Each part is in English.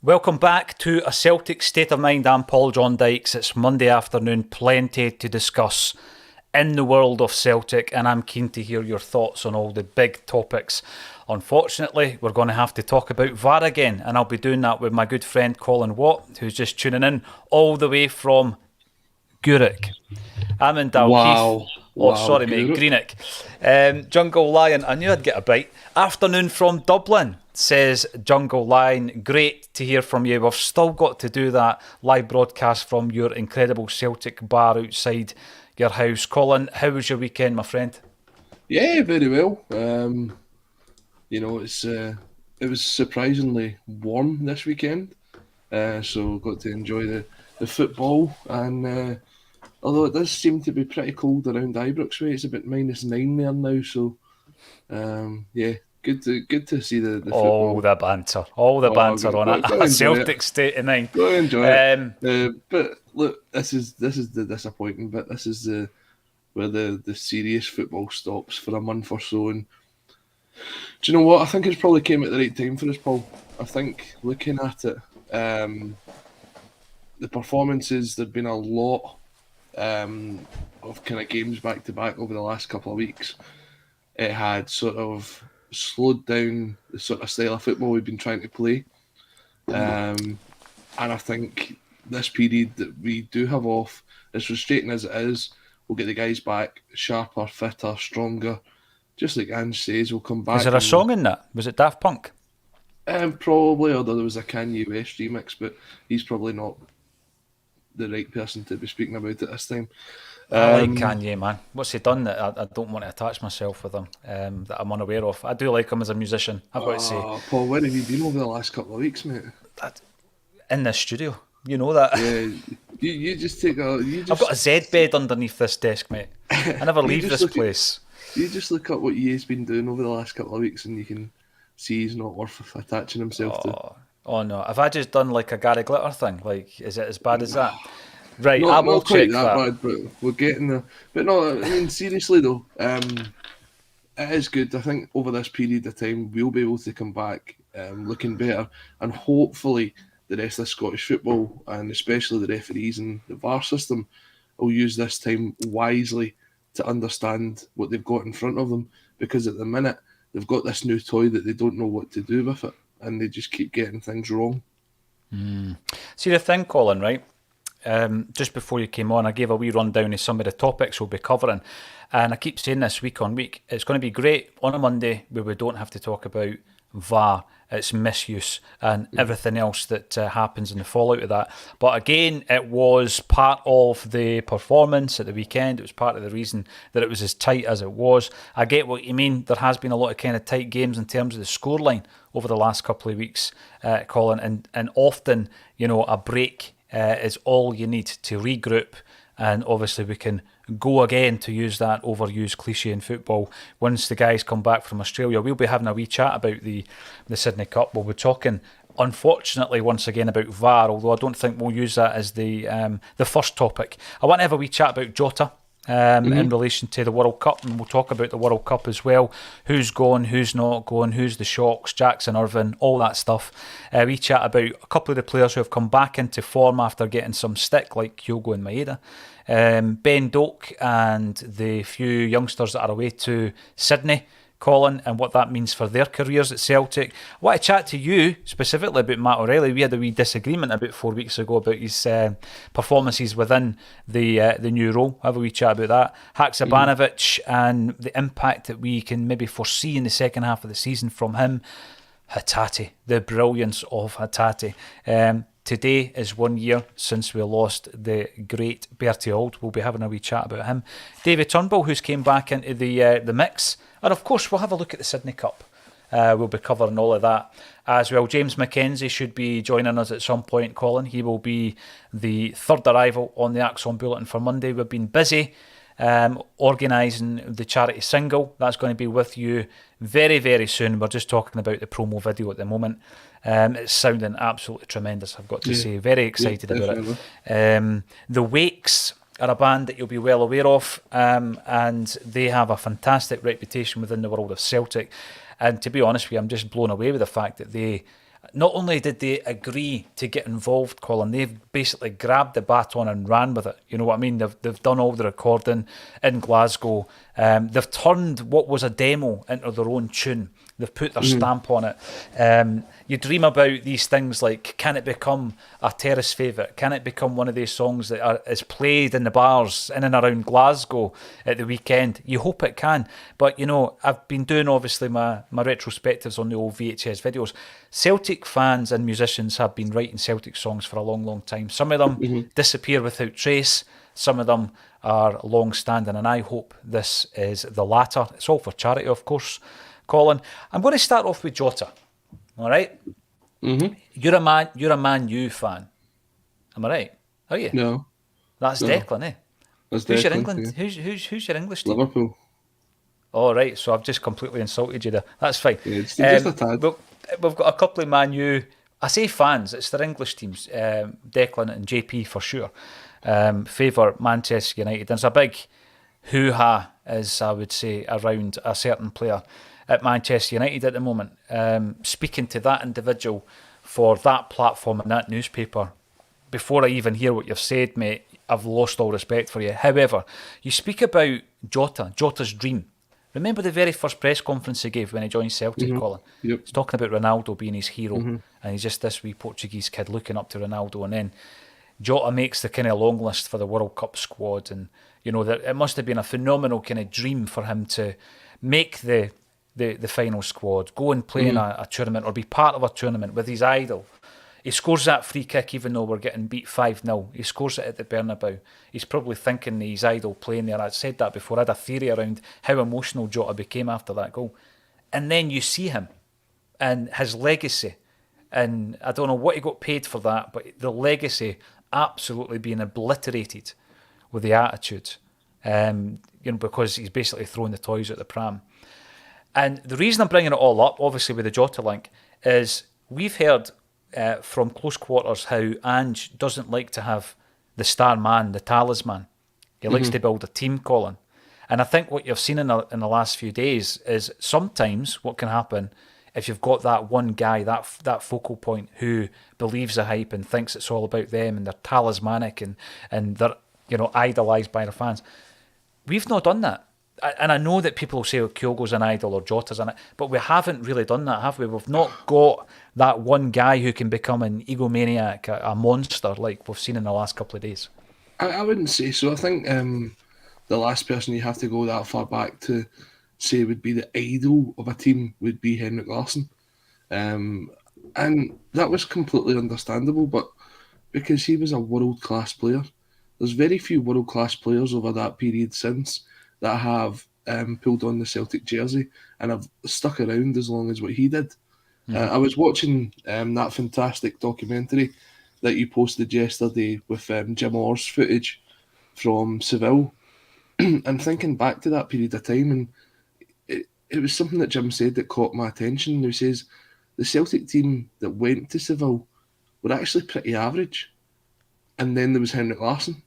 Welcome back to A Celtic State of Mind. I'm Paul John Dykes. It's Monday afternoon, plenty to discuss in the world of Celtic, and I'm keen to hear your thoughts on all the big topics. Unfortunately, we're going to have to talk about VAR again, and I'll be doing that with my good friend Colin Watt, who's just tuning in all the way from Guruk. I'm in Dalkeith. Greenock. Jungle Lion, I knew I'd get a bite. Afternoon from Dublin, says Jungle Lion. Great to hear from you. We've still got to do that live broadcast from your incredible Celtic bar outside your house. Colin, how was your weekend, my friend? Yeah, very well. It was surprisingly warm this weekend, so got to enjoy the football. And although it does seem to be pretty cold around Ibrox way, it's about -9 there now. So good to see the football. All the banter on a Celtic State of Mind. Go enjoy it. But look, this is the disappointing bit. This is where the serious football stops for a month or so. And do you know what? I think it's probably came at the right time for us, Paul. I think looking at it, the performances, there'd been a lot of kind of games back to back over the last couple of weeks. It had sort of slowed down the sort of style of football we've been trying to play. And I think this period that we do have off, as frustrating as it is, we'll get the guys back sharper, fitter, stronger. Just like Ange says, we'll come back. Is there a song in that? Was it Daft Punk? Probably, although there was a Kanye West remix, but he's probably not the right person to be speaking about it this time. I like Kanye, man. What's he done that I don't want to attach myself with him, that I'm unaware of? I do like him as a musician, I've got to say. Paul, where have you been over the last couple of weeks, mate? In this studio. You know that. Yeah, you just take a... I've got a Z bed underneath this desk, mate. I never leave this place. You just look up what Ye's been doing over the last couple of weeks and you can see he's not worth attaching himself to. Oh no, have I just done like a Gary Glitter thing? Like, is it as bad as that? Right, I will not quite check that. bad, but we're getting there. But no, I mean, seriously though, it is good. I think over this period of time, we'll be able to come back looking better, and hopefully the rest of Scottish football, and especially the referees and the VAR system, will use this time wisely to understand what they've got in front of them, because at the minute they've got this new toy that they don't know what to do with it, and they just keep getting things wrong. See the thing, Colin, right? Just before you came on, I gave a wee rundown of some of the topics we'll be covering, and I keep saying this week on week, it's going to be great on a Monday where we don't have to talk about VAR, its misuse and everything else that happens in the fallout of that. But again, it was part of the performance at the weekend. It was part of the reason that it was as tight as it was. I get what you mean. There has been a lot of kind of tight games in terms of the scoreline over the last couple of weeks, Colin, and often, you know, a break is all you need to regroup, and obviously we can go again, to use that overused cliche in football, once the guys come back from Australia. We'll be having a wee chat about the Sydney Cup. We'll be talking, unfortunately, once again about VAR, although I don't think we'll use that as the first topic. I want to have a wee chat about Jota in relation to the World Cup, and we'll talk about the World Cup as well. Who's going, who's not going, who's the shocks, Jackson Irvine, all that stuff. We chat about a couple of the players who have come back into form after getting some stick, like Kyogo and Maeda. Ben Doak and the few youngsters that are away to Sydney, Colin, and what that means for their careers at Celtic. I want to chat to you specifically about Matt O'Reilly. We had a wee disagreement about 4 weeks ago about his performances within the new role. Have a wee chat about that. Haksabanovic and the impact that we can maybe foresee in the second half of the season from him. Hatate, the brilliance of Hatate. Today is 1 year since we lost the great Bertie Auld. We'll be having a wee chat about him. David Turnbull, who's came back into the mix. And of course, we'll have a look at the Sydney Cup. We'll be covering all of that as well. James McKenzie should be joining us at some point, Colin. He will be the third arrival on the Axon Bulletin for Monday. We've been busy organising the charity single. That's going to be with you very, very soon. We're just talking about the promo video at the moment. It's sounding absolutely tremendous, I've got to say. Very excited about it. The Wakes are a band that you'll be well aware of, and they have a fantastic reputation within the world of Celtic. And to be honest with you, I'm just blown away with the fact that they not only did they agree to get involved, Colin, they've basically grabbed the baton and ran with it. You know what I mean? They've done all the recording in Glasgow. They've turned what was a demo into their own tune. They've put their stamp on it. You dream about these things like, can it become a terrace favourite? Can it become one of these songs that is played in the bars in and around Glasgow at the weekend? You hope it can. But, you know, I've been doing, obviously, my retrospectives on the old VHS videos. Celtic fans and musicians have been writing Celtic songs for a long, long time. Some of them disappear without trace. Some of them are long-standing, and I hope this is the latter. It's all for charity, of course. Colin, I'm going to start off with Jota. All right? You're a Man U fan. Am I right? Are you? No. That's No. Declan, eh? That's Who's your Declan, England? yeah. Who's your English team? Liverpool. All right, so I've just completely insulted you there. That's fine. Yeah, just a tad. We've got a couple of Man U. I say fans. It's their English teams. Declan and JP for sure. Favour Manchester United. There's a big hoo-ha, as I would say, around a certain player at Manchester United at the moment. Speaking to that individual for that platform and that newspaper, before I even hear what you've said, mate, I've lost all respect for you. However, you speak about Jota's dream. Remember the very first press conference he gave when he joined Celtic, Colin? Yep. He's talking about Ronaldo being his hero, and he's just this wee Portuguese kid looking up to Ronaldo, and then Jota makes the kind of long list for the World Cup squad, and you know that it must have been a phenomenal kind of dream for him to make the final squad, go and play in a tournament or be part of a tournament with his idol. He scores that free kick even though we're getting beat 5-0. He scores it at the Bernabeu. He's probably thinking his idol playing there. I said that before. I had a theory around how emotional Jota became after that goal. And then you see him and his legacy. And I don't know what he got paid for that, but the legacy absolutely being obliterated with the attitude. Because he's basically throwing the toys at the pram. And the reason I'm bringing it all up, obviously with the Jota link, is we've heard from close quarters how Ange doesn't like to have the star man, the talisman. He likes to build a team, Colin. And I think what you've seen in the last few days is sometimes what can happen if you've got that one guy, that focal point who believes the hype and thinks it's all about them and they're talismanic and they're idolised by their fans. We've not done that. And I know that people say, Kyogo's an idol or Jota's an idol, but we haven't really done that, have we? We've not got that one guy who can become an egomaniac, a monster like we've seen in the last couple of days. I wouldn't say so. I think the last person you have to go that far back to say would be the idol of a team would be Henrik Larsson. And that was completely understandable, but because he was a world-class player, there's very few world-class players over that period since that have pulled on the Celtic jersey and have stuck around as long as what he did. I was watching that fantastic documentary that you posted yesterday with Jim Orr's footage from Seville and thinking back to that period of time, and it was something that Jim said that caught my attention. He says the Celtic team that went to Seville were actually pretty average, and then there was Henrik Larsson.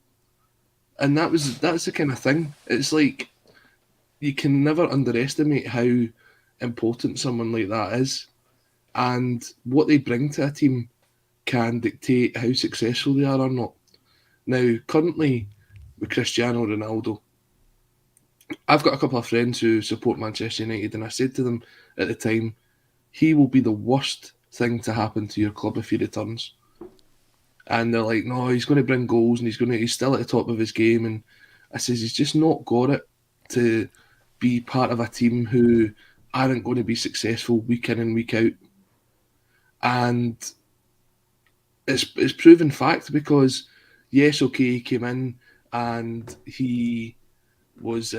And that's the kind of thing. It's like you can never underestimate how important someone like that is, and what they bring to a team can dictate how successful they are or not. Now, currently with Cristiano Ronaldo, I've got a couple of friends who support Manchester United, and I said to them at the time, he will be the worst thing to happen to your club if he returns. And they're like, no, he's going to bring goals and he's still at the top of his game. And I says, he's just not got it to be part of a team who aren't going to be successful week in and week out. And it's proven fact because, yes, okay, he came in and he was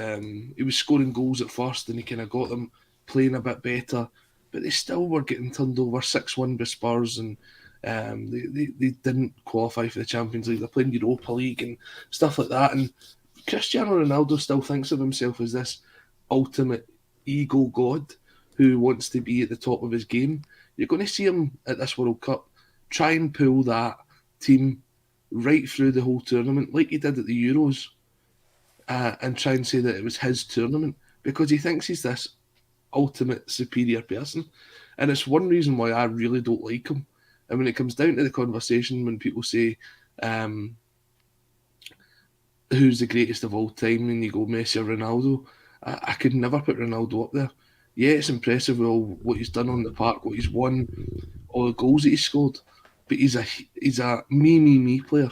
scoring goals at first and he kind of got them playing a bit better, but they still were getting turned over 6-1 by Spurs, and they didn't qualify for the Champions League. They're playing Europa League and stuff like that. And Cristiano Ronaldo still thinks of himself as this ultimate ego god who wants to be at the top of his game. You're going to see him at this World Cup try and pull that team right through the whole tournament like he did at the Euros, and try and say that it was his tournament because he thinks he's this ultimate superior person. And it's one reason why I really don't like him. And when it comes down to the conversation, when people say, who's the greatest of all time, and you go Messi or Ronaldo, I could never put Ronaldo up there. Yeah, it's impressive with all what he's done on the park, what he's won, all the goals that he's scored. But he's a me player.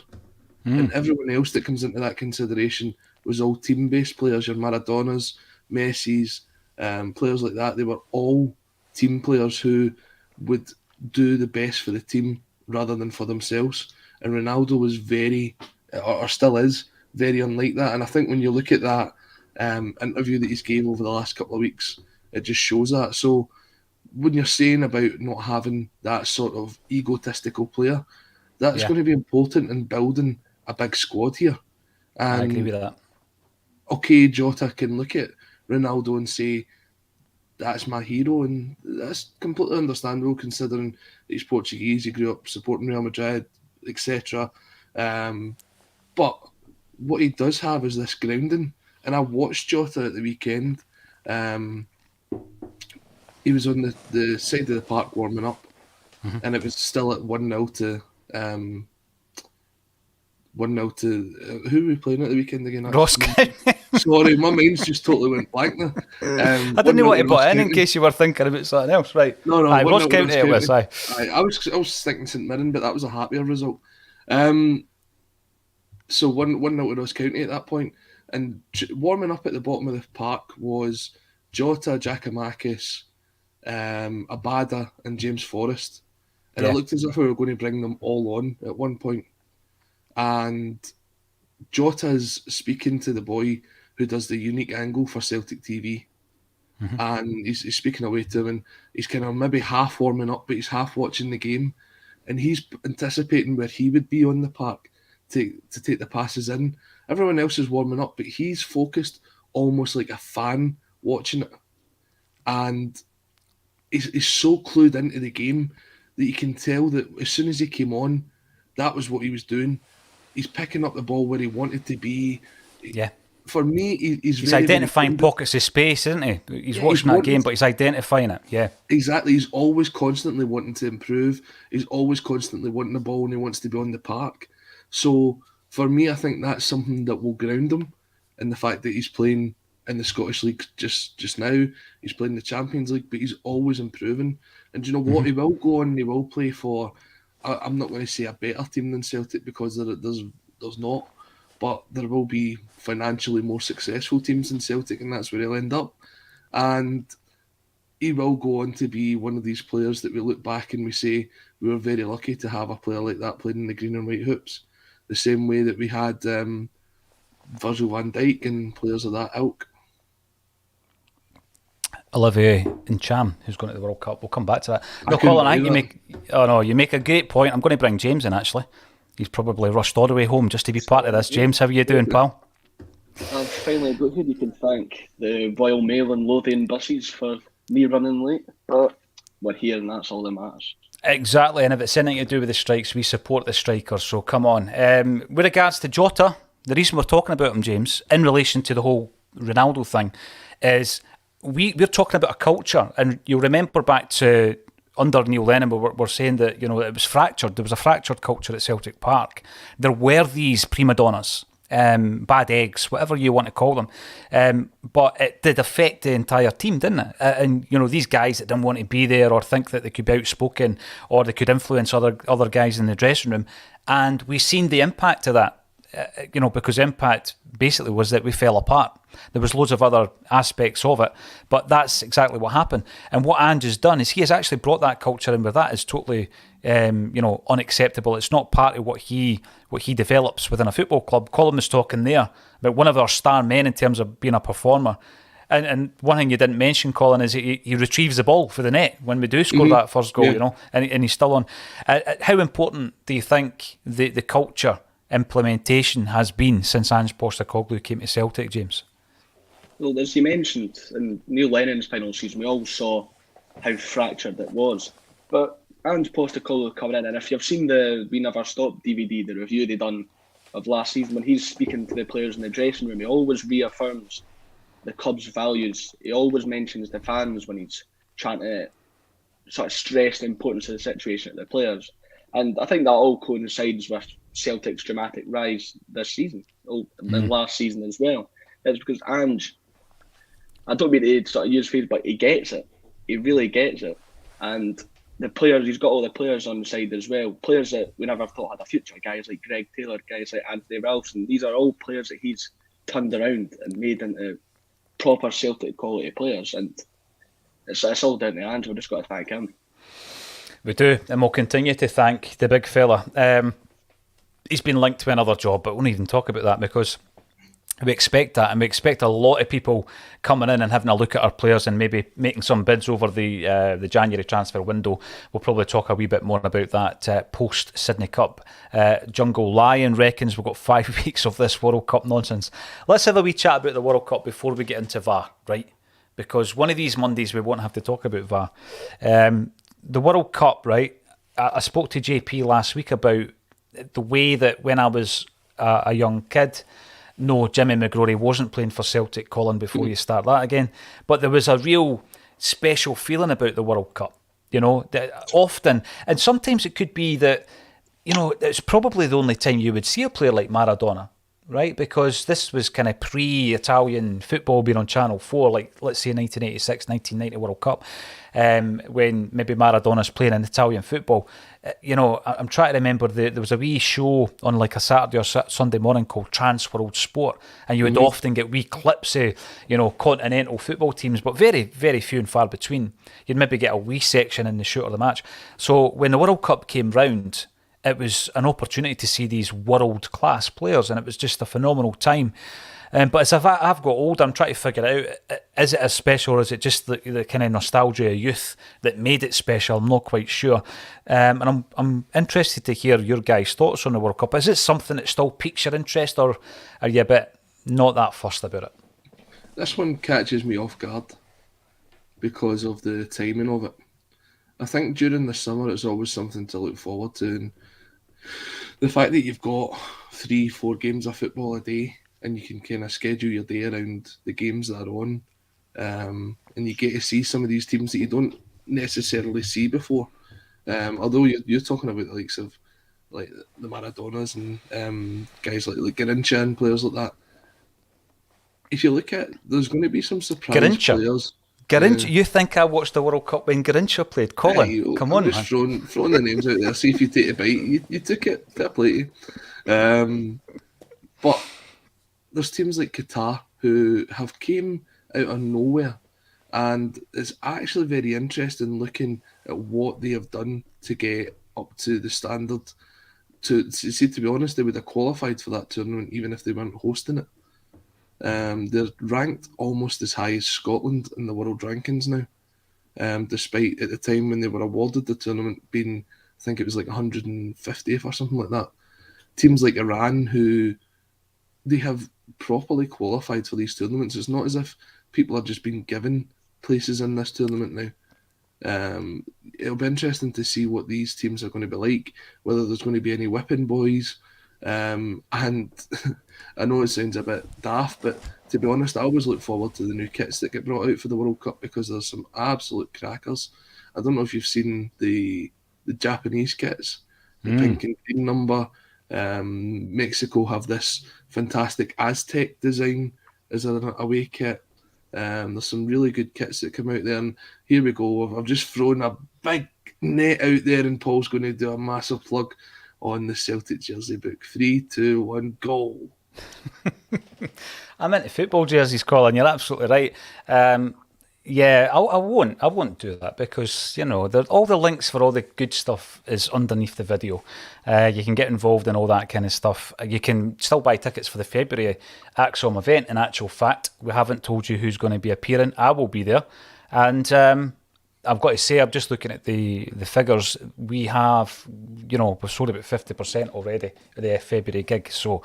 And everyone else that comes into that consideration was all team-based players, your Maradonas, Messi's, players like that. They were all team players who would do the best for the team rather than for themselves. And Ronaldo was very, or still is, very unlike that. And I think when you look at that interview that he's gave over the last couple of weeks, it just shows that. So when you're saying about not having that sort of egotistical player, that's going to be important in building a big squad here. And I agree with that. Okay, Jota can look at Ronaldo and say, that's my hero, and that's completely understandable considering he's Portuguese, he grew up supporting Real Madrid, etc. But what he does have is this grounding. And I watched Jota at the weekend. He was on the side of the park warming up, and it was still at 1-0 to 1-0 to who were we playing at the weekend again? Ross County. Sorry, my mind's just totally went blank now. I didn't know what to put in case you were thinking about something else, right? No, Ross County it was. I was thinking St Mirren, but that was a happier result. So 1-0 to Ross County at that point, and warming up at the bottom of the park was Jota, Giakoumakis, Abada, and James Forrest, and it looked as if we were going to bring them all on at one point. And Jota's speaking to the boy who does the unique angle for Celtic TV, and he's speaking away to him, and he's kind of maybe half warming up, but he's half watching the game, and he's anticipating where he would be on the park to take the passes in. Everyone else is warming up, but he's focused almost like a fan watching it, and he's so clued into the game that you can tell that as soon as he came on, that was what he was doing. He's picking up the ball where he wanted to be. Yeah. For me, he's very, identifying pockets of space, isn't he? He's watching that game, but he's identifying it. Yeah. Exactly. He's always constantly wanting to improve. He's always constantly wanting the ball, and he wants to be on the park. So for me, I think that's something that will ground him in the fact that he's playing in the Scottish League just now. He's playing the Champions League, but he's always improving. And you know what? He will go on and he will play for, I'm not going to say a better team than Celtic, because there's not, but there will be financially more successful teams than Celtic, and that's where he'll end up. And he will go on to be one of these players that we look back and we say we were very lucky to have a player like that playing in the green and white hoops, the same way that we had Virgil van Dijk and players of that ilk. Olivier Ncham, who's going to the World Cup. We'll come back to that. No, Colin, I think you make a great point. I'm going to bring James in, actually. He's probably rushed all the way home just to be part of this. James, how are you doing, pal? I've finally got here. You can thank the Royal Mail and Lothian buses for me running late, but we're here and that's all that matters. Exactly, and if it's anything to do with the strikes, we support the strikers, so come on. With regards to Jota, the reason we're talking about him, James, in relation to the whole Ronaldo thing, is we're talking about a culture, and you'll remember back to under Neil Lennon, we're saying that, you know, it was fractured. There was a fractured culture at Celtic Park. There were these prima donnas, bad eggs, whatever you want to call them, but it did affect the entire team, didn't it? And you know, these guys that didn't want to be there or think that they could be outspoken or they could influence other guys in the dressing room, and we've seen the impact of that. You know, because impact basically was that we fell apart. There was loads of other aspects of it, but that's exactly what happened. And what Ange has done is he has actually brought that culture in, where that is totally, unacceptable. It's not part of what he develops within a football club. Colin was talking there about one of our star men in terms of being a performer. And one thing you didn't mention, Colin, is he retrieves the ball for the net when we do score that first goal, you know, and he's still on. How important do you think the culture implementation has been since Ange Postecoglou came to Celtic, James? Well, as you mentioned, in Neil Lennon's final season, we all saw how fractured it was. But Ange Postecoglou coming in, and if you've seen the We Never Stop DVD, the review they done of last season, when he's speaking to the players in the dressing room, he always reaffirms the club's values. He always mentions the fans when he's trying to sort of stress the importance of the situation at the players. And I think that all coincides with Celtic's dramatic rise this season, the last season as well. It's because Ange, I don't mean to sort of use phrase, but he gets it. He really gets it. And the players, he's got all the players on the side as well. Players that we never thought had a future. Guys like Greg Taylor, guys like Anthony Wilson. These are all players that he's turned around and made into proper Celtic quality players. And it's all down to Ange. We've just got to thank him. We do, and we'll continue to thank the big fella. He's been linked to another job, but we won't even talk about that because we expect that, and we expect a lot of people coming in and having a look at our players and maybe making some bids over the January transfer window. We'll probably talk a wee bit more about that post Sydney Cup. Jungle Lion reckons we've got 5 weeks of this World Cup nonsense. Let's have a wee chat about the World Cup before we get into VAR, right? Because one of these Mondays we won't have to talk about VAR. The World Cup, right? I spoke to JP last week about the way that when I was a young kid, no, Jimmy McGregor wasn't playing for Celtic, Colin, before you start that again. But there was a real special feeling about the World Cup, you know, that often, and sometimes it could be that, you know, it's probably the only time you would see a player like Maradona, right? Because this was kind of pre-Italian football being on Channel 4, like, let's say 1986, 1990 World Cup, when maybe Maradona's playing in Italian football. You know, I'm trying to remember, there was a wee show on like a Saturday or Sunday morning called Transworld Sport, and you would often get wee clips of, you know, continental football teams, but very, very few and far between. You'd maybe get a wee section in the shoot or the match. So when the World Cup came round, it was an opportunity to see these world-class players, and it was just a phenomenal time. But as I've got older, I'm trying to figure out, is it as special, or is it just the kind of nostalgia of youth that made it special? I'm not quite sure. And I'm interested to hear your guys' thoughts on the World Cup. Is it something that still piques your interest, or are you a bit not that fussed about it? This one catches me off guard because of the timing of it. I think during the summer it's always something to look forward to, and the fact that you've got 3-4 games of football a day, and you can kind of schedule your day around the games that are on, and you get to see some of these teams that you don't necessarily see before. Although you're talking about the likes of like the Maradonas and guys like Garincha and players like that. If you look at, there's going to be some surprise players. Garincha, you think I watched the World Cup when Garincha played? Colin, hey, come on, just man. Throwing the names out there, see if you take a bite. You took it, fair play to you. But there's teams like Qatar who have came out of nowhere, and it's actually very interesting looking at what they have done to get up to the standard. To be honest, they would have qualified for that tournament even if they weren't hosting it. They're ranked almost as high as Scotland in the world rankings now, despite at the time when they were awarded the tournament being, I think it was like 150th or something like that. Teams like Iran, who they have properly qualified for these tournaments. It's not as if people are just being given places in this tournament now. It'll be interesting to see what these teams are going to be like, whether there's going to be any whipping boys. And I know it sounds a bit daft, but to be honest, I always look forward to the new kits that get brought out for the World Cup because there's some absolute crackers. I don't know if you've seen the Japanese kits, the pink and green number. Mexico have this fantastic Aztec design as an away kit. There's some really good kits that come out there, and here we go. I've just thrown a big net out there, and Paul's going to do a massive plug on the Celtic jersey book. 3, 2, 1, go. I'm into football jerseys, Colin. You're absolutely right. Yeah, I won't do that because, you know, all the links for all the good stuff is underneath the video. You can get involved in all that kind of stuff. You can still buy tickets for the February AXOM event. In actual fact, we haven't told you who's going to be appearing. I will be there. And I've got to say, I'm just looking at the figures. We have, you know, we've sold about 50% already of the February gig. So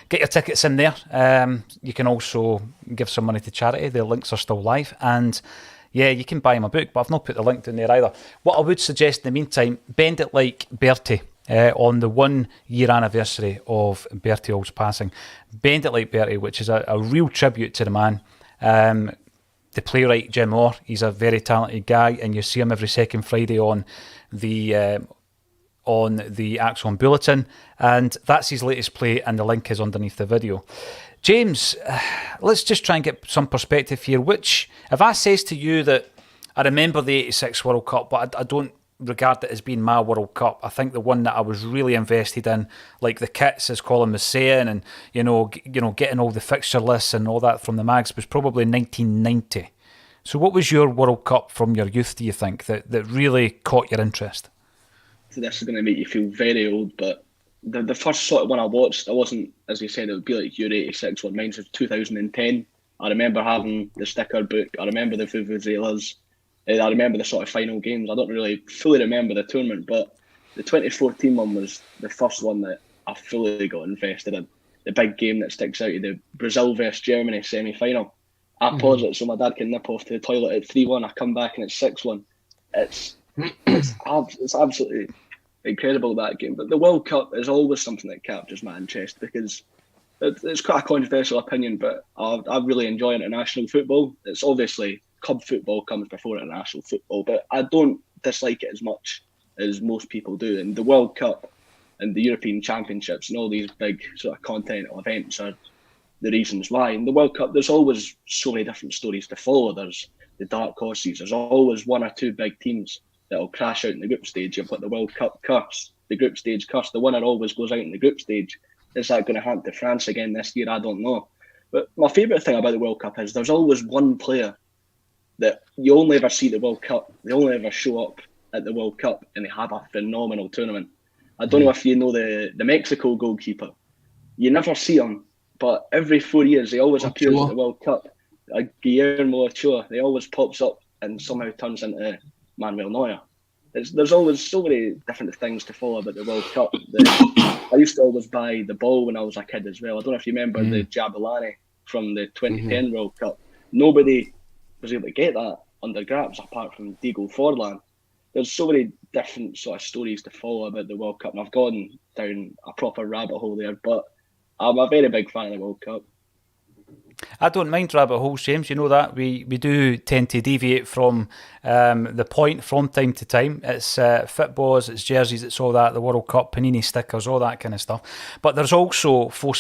get your tickets in there. You can also give some money to charity. The links are still live. And yeah, you can buy my book, but I've not put the link down there either. What I would suggest in the meantime, bend it like Bertie. On the 1 year anniversary of Bertie Auld's passing. Bend it like Bertie, which is a real tribute to the man. the playwright Jim Orr, he's a very talented guy, and you see him every second Friday on the Axon Bulletin, and that's his latest play, and the link is underneath the video. James, let's just try and get some perspective here. If I says to you that I remember the 86 World Cup, but I don't regard it as being my World Cup. I think the one that I was really invested in, like the kits, as Colin was saying, and getting all the fixture lists and all that from the mags, was probably 1990. So what was your World Cup from your youth, do you think, that really caught your interest? So this is going to make you feel very old, but the first sort of one I watched, I wasn't, as you said, it would be like your 86 one. Mine was 2010. I remember having the sticker book. I remember the Vuvuzelas. I remember the sort of final games. I don't really fully remember the tournament, but the 2014 one was the first one that I fully got invested in. The big game that sticks out, the Brazil versus Germany semi-final. I pause it so my dad can nip off to the toilet at 3-1. I come back and it's 6-1. It's absolutely incredible, that game. But the World Cup is always something that captures my interest because it's quite a controversial opinion, but I really enjoy international football. It's obviously club football comes before international football, but I don't dislike it as much as most people do. And the World Cup and the European Championships and all these big sort of continental events are the reasons why. In the World Cup, there's always so many different stories to follow. There's the dark horses. There's always one or two big teams that will crash out in the group stage. You've got the World Cup curse, the group stage curse. The winner always goes out in the group stage. Is that going to happen to France again this year? I don't know. But my favourite thing about the World Cup is there's always one player that you only ever see at the World Cup. They only ever show up at the World Cup and they have a phenomenal tournament. I don't know if you know the Mexico goalkeeper. You never see him, but every 4 years he always appears at the World Cup. Guillermo Ochoa, he always pops up and somehow turns into Manuel Neuer. There's always so many different things to follow about the World Cup. I used to always buy the ball when I was a kid as well. I don't know if you remember the Jabulani from the 2010 World Cup. Nobody was able to get that under grabs apart from Diego Forlan. There's so many different sort of stories to follow about the World Cup, and I've gone down a proper rabbit hole there, but I'm a very big fan of the World Cup. I don't mind rabbit holes, James. You know that. We do tend to deviate from the point from time to time. It's footballs, it's jerseys, it's all that, the World Cup, Panini stickers, all that kind of stuff. But there's also four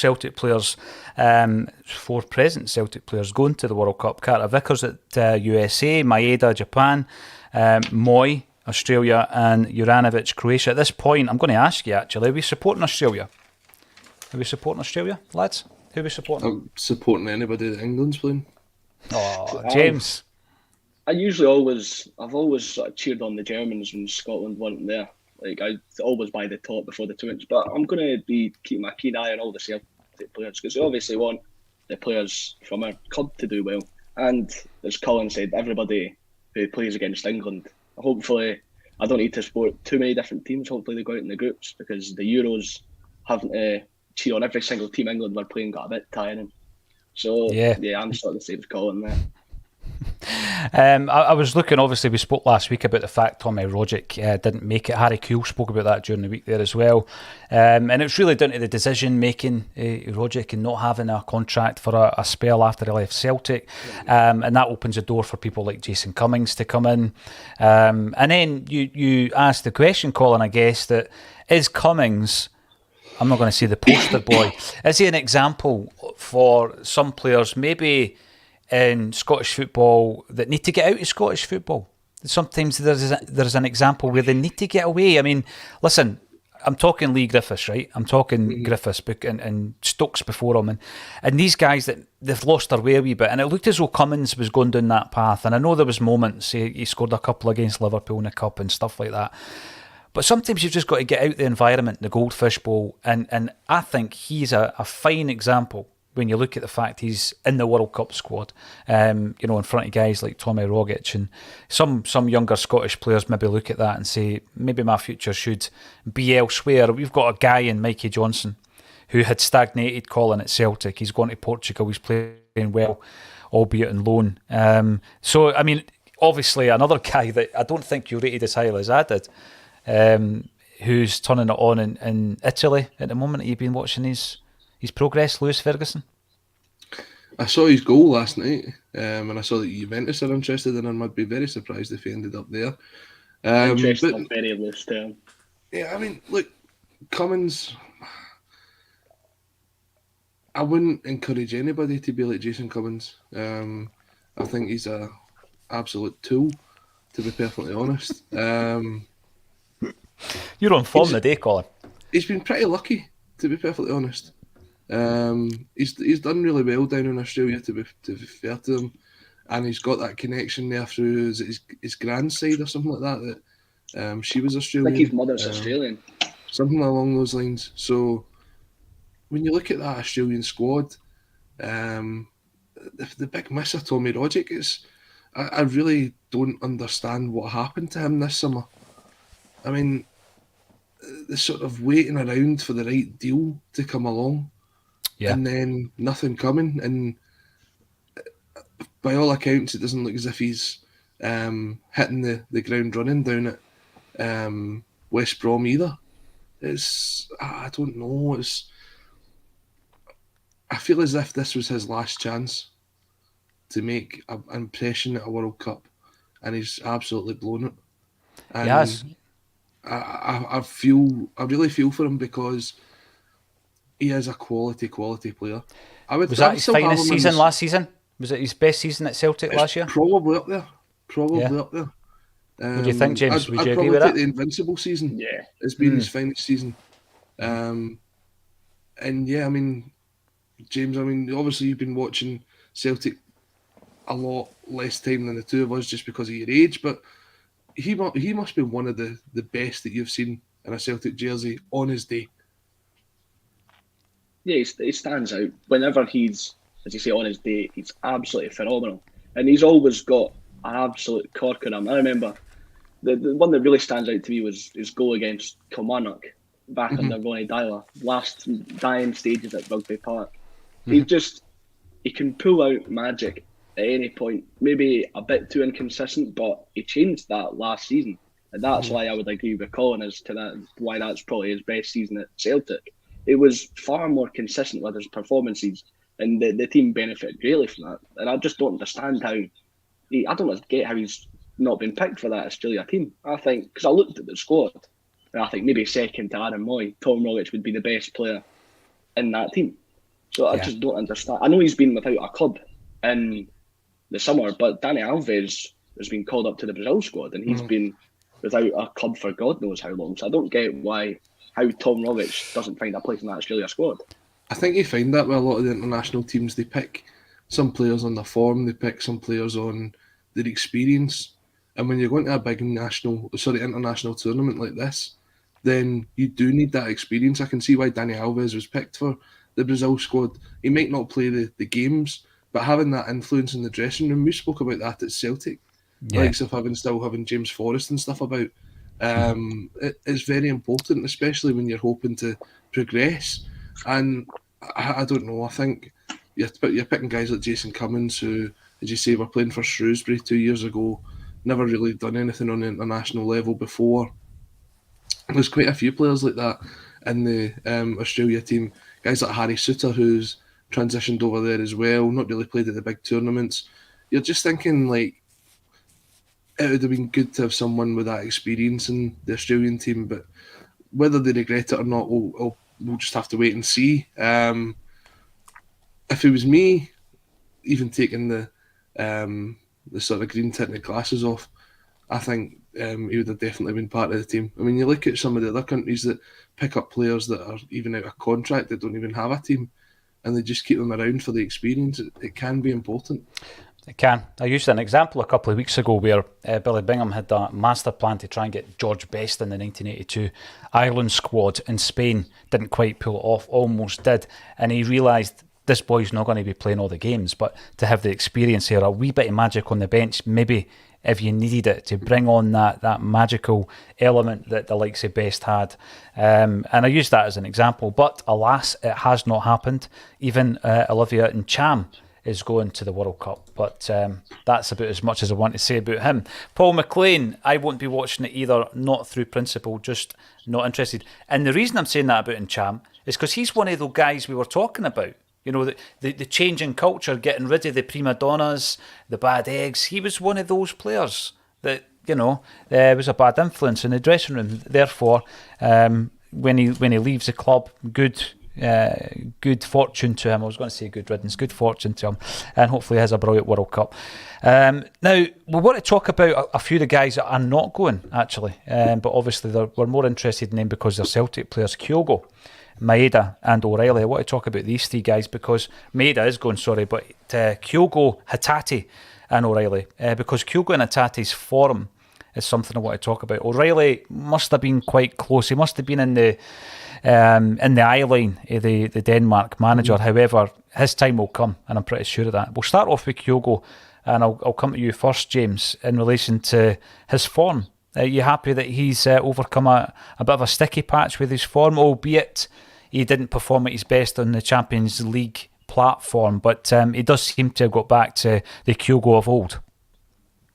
present Celtic players going to the World Cup. Carter Vickers at USA, Maeda, Japan, Moy, Australia, and Juranovic, Croatia. At this point, I'm going to ask you, actually, are we supporting Australia? Are we supporting Australia, lads? Who are we supporting? I'm supporting anybody that England's playing. Oh, James. I've always sort of cheered on the Germans when Scotland weren't there. Like, I always buy the top before the tournaments, but I'm going to be keeping my keen eye on all the Celtic players because we obviously want the players from our club to do well. And as Colin said, everybody who plays against England, hopefully, I don't need to support too many different teams. Hopefully they go out in the groups because the Euros having to cheer on every single team England were playing got a bit tiring. So, yeah I'm sort of the same as Colin there. I was looking, obviously we spoke last week about the fact Tommy Rogic didn't make it. Harry Kuehl spoke about that during the week there as well, and it's really down to the decision making, Rogic, and not having a contract for a spell after he left Celtic, and that opens the door for people like Jason Cummings to come in, and then you asked the question, Colin, I guess, that is Cummings, I'm not going to say the poster boy, is he an example for some players maybe in Scottish football that need to get out of Scottish football? Sometimes there's an example where they need to get away. I mean, listen, I'm talking Lee Griffiths, right? I'm talking Griffiths and Stokes before him, and these guys that they've lost their way a wee bit, and it looked as though Cummins was going down that path, and I know there was moments he scored a couple against Liverpool in the Cup and stuff like that. But sometimes you've just got to get out the environment, the Goldfish Bowl, and I think he's a fine example when you look at the fact he's in the World Cup squad, in front of guys like Tommy Rogic, and some younger Scottish players maybe look at that and say, maybe my future should be elsewhere. We've got a guy in Mikey Johnson who had stagnated, Colin, at Celtic. He's gone to Portugal, he's playing well, albeit on loan. So, I mean, obviously another guy that I don't think you rated as highly as I did, who's turning it on in Italy at the moment. Have you been watching his progress, Lewis Ferguson? I saw his goal last night, and I saw that Juventus are interested in him. I'd be very surprised if he ended up there. Interesting, But a very loose term. yeah, I mean, look, Cummins. I wouldn't encourage anybody to be like Jason Cummins. I think he's a absolute tool, to be perfectly honest. You're on form today, Colin. He's been pretty lucky, to be perfectly honest. He's done really well down in Australia, to be fair to him, and he's got that connection there through his grandside or something like that. That she was I Australian. think his mother's Australian. Something along those lines. So when you look at that Australian squad, the big misser Tommy Rogic is. I really don't understand what happened to him this summer. I mean, the sort of waiting around for the right deal to come along, and then nothing coming. And by all accounts, it doesn't look as if he's hitting the ground running down at West Brom either. I don't know. I feel as if this was his last chance to make an impression at a World Cup, and he's absolutely blown it. And Yes. I really feel for him because he is a quality player. Was that his finest season last season? Was it his best season at Celtic last year? Probably up there. Up there. What do you think, James? Would you agree with that? that? The Invincible season, Yeah, has been his finest season. And yeah, I mean, James, obviously you've been watching Celtic a lot less time than the two of us just because of your age, but he must be one of the best that you've seen in a Celtic jersey on his day. Yeah, he stands out. Whenever he's, as you say, on his day, he's absolutely phenomenal. And he's always got an absolute cork on him. I remember the one that really stands out to me was his goal against Kilmarnock back under Ronnie Dyler, last dying stages at Rugby Park. He can pull out magic at any point. Maybe a bit too inconsistent, but he changed that last season. And that's why I would agree with Colin as to that, why that's probably his best season at Celtic. It was far more consistent with his performances, and the team benefited greatly from that. And I just don't understand how I don't get how he's not been picked for that Australia team. I think, because I looked at the squad, and I think maybe second to Aaron Moy, Tom Rogic would be the best player in that team. So I just don't understand. I know he's been without a club in the summer, but Dani Alves has been called up to the Brazil squad, and he's been without a club for God knows how long. So I don't get how Tom Rogic doesn't find a place in that Australia squad. I think you find that with a lot of the international teams. They pick some players on their form, they pick some players on their experience. And when you're going to a big international tournament like this, then you do need that experience. I can see why Dani Alves was picked for the Brazil squad. He might not play the games, but having that influence in the dressing room, we spoke about that at Celtic. Likes of still having James Forrest and stuff about. It's very important, especially when you're hoping to progress. And I don't know, I think you're picking guys like Jason Cummins, who, as you say, were playing for Shrewsbury 2 years ago, never really done anything on the international level before. There's quite a few players like that in the Australia team. Guys like Harry Suter, who's transitioned over there as well, not really played at the big tournaments. You're just thinking, like, it would have been good to have someone with that experience in the Australian team, but whether they regret it or not, we'll just have to wait and see. If it was me, even taking the sort of green tinted glasses off, I think he would have definitely been part of the team. I mean, you look at some of the other countries that pick up players that are even out of contract, that don't even have a team, and they just keep them around for the experience. It can be important. It can. I used an example a couple of weeks ago where Billy Bingham had a master plan to try and get George Best in the 1982 Ireland squad, and Spain didn't quite pull it off, almost did, and he realised this boy's not going to be playing all the games, but to have the experience here, a wee bit of magic on the bench, maybe if you needed it, to bring on that magical element that the likes of Best had. And I use that as an example, but alas, it has not happened. Even Olivier Ncham is going to the World Cup, but that's about as much as I want to say about him. Paul McLean, I won't be watching it either, not through principle, just not interested. And the reason I'm saying that about Ncham is because he's one of those guys we were talking about. You know, the change in culture, getting rid of the prima donnas, the bad eggs. He was one of those players that, you know, was a bad influence in the dressing room. Therefore, when he leaves the club, good fortune to him. I was going to say good riddance, good fortune to him, and hopefully he has a brilliant World Cup. Now, we want to talk about a few of the guys that are not going, actually, but obviously we're more interested in them because they're Celtic players. Kyogo, Maeda and O'Reilly. I want to talk about these three guys because Maeda is going, but Kyogo, Hatate and O'Reilly, because Kyogo and Hatate's form is something I want to talk about. O'Reilly must have been quite close. He must have been in the eye line of the Denmark manager. However, his time will come, and I'm pretty sure of that. We'll start off with Kyogo, and I'll come to you first, James, in relation to his form. Are you happy that he's overcome a bit of a sticky patch with his form, albeit he didn't perform at his best on the Champions League platform, but he does seem to have got back to the Kyogo of old?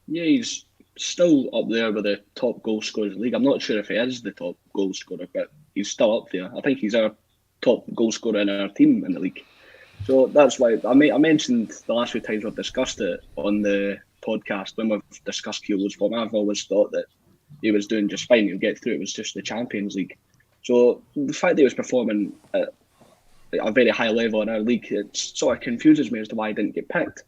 Yeah, he's still up there with the top goal scorers in the league. I'm not sure if he is the top goal scorer, but he's still up there. I think he's our top goal scorer in our team in the league. So that's why I mentioned the last few times we've discussed it on the podcast when we've discussed Kyogo's form. I've always thought that he was doing just fine. He'll get through. It was just the Champions League. So the fact that he was performing at a very high level in our league, it sort of confuses me as to why he didn't get picked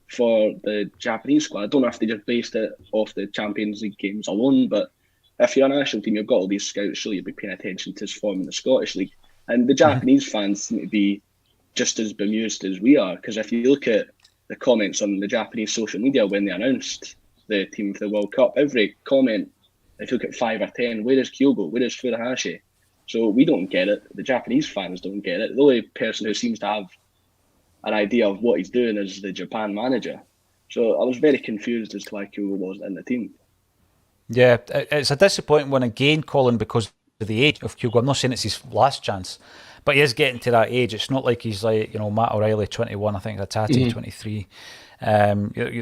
for the Japanese squad. I don't know if they just based it off the Champions League games alone, but if you're a national team, you've got all these scouts, so you'll be paying attention to his form in the Scottish League. And the Japanese fans seem to be just as bemused as we are, because if you look at the comments on the Japanese social media when they announced the team for the World Cup, every comment, if you look at 5 or 10, where is Kyogo? Where is Furuhashi? So we don't get it. The Japanese fans don't get it. The only person who seems to have an idea of what he's doing is the Japan manager. So I was very confused as to why Kyogo wasn't in the team. Yeah, it's a disappointing one again, Colin, because of the age of Kyogo. I'm not saying it's his last chance, but he is getting to that age. It's not like he's like, you know, Matt O'Reilly, 21, I think Hatate, 23.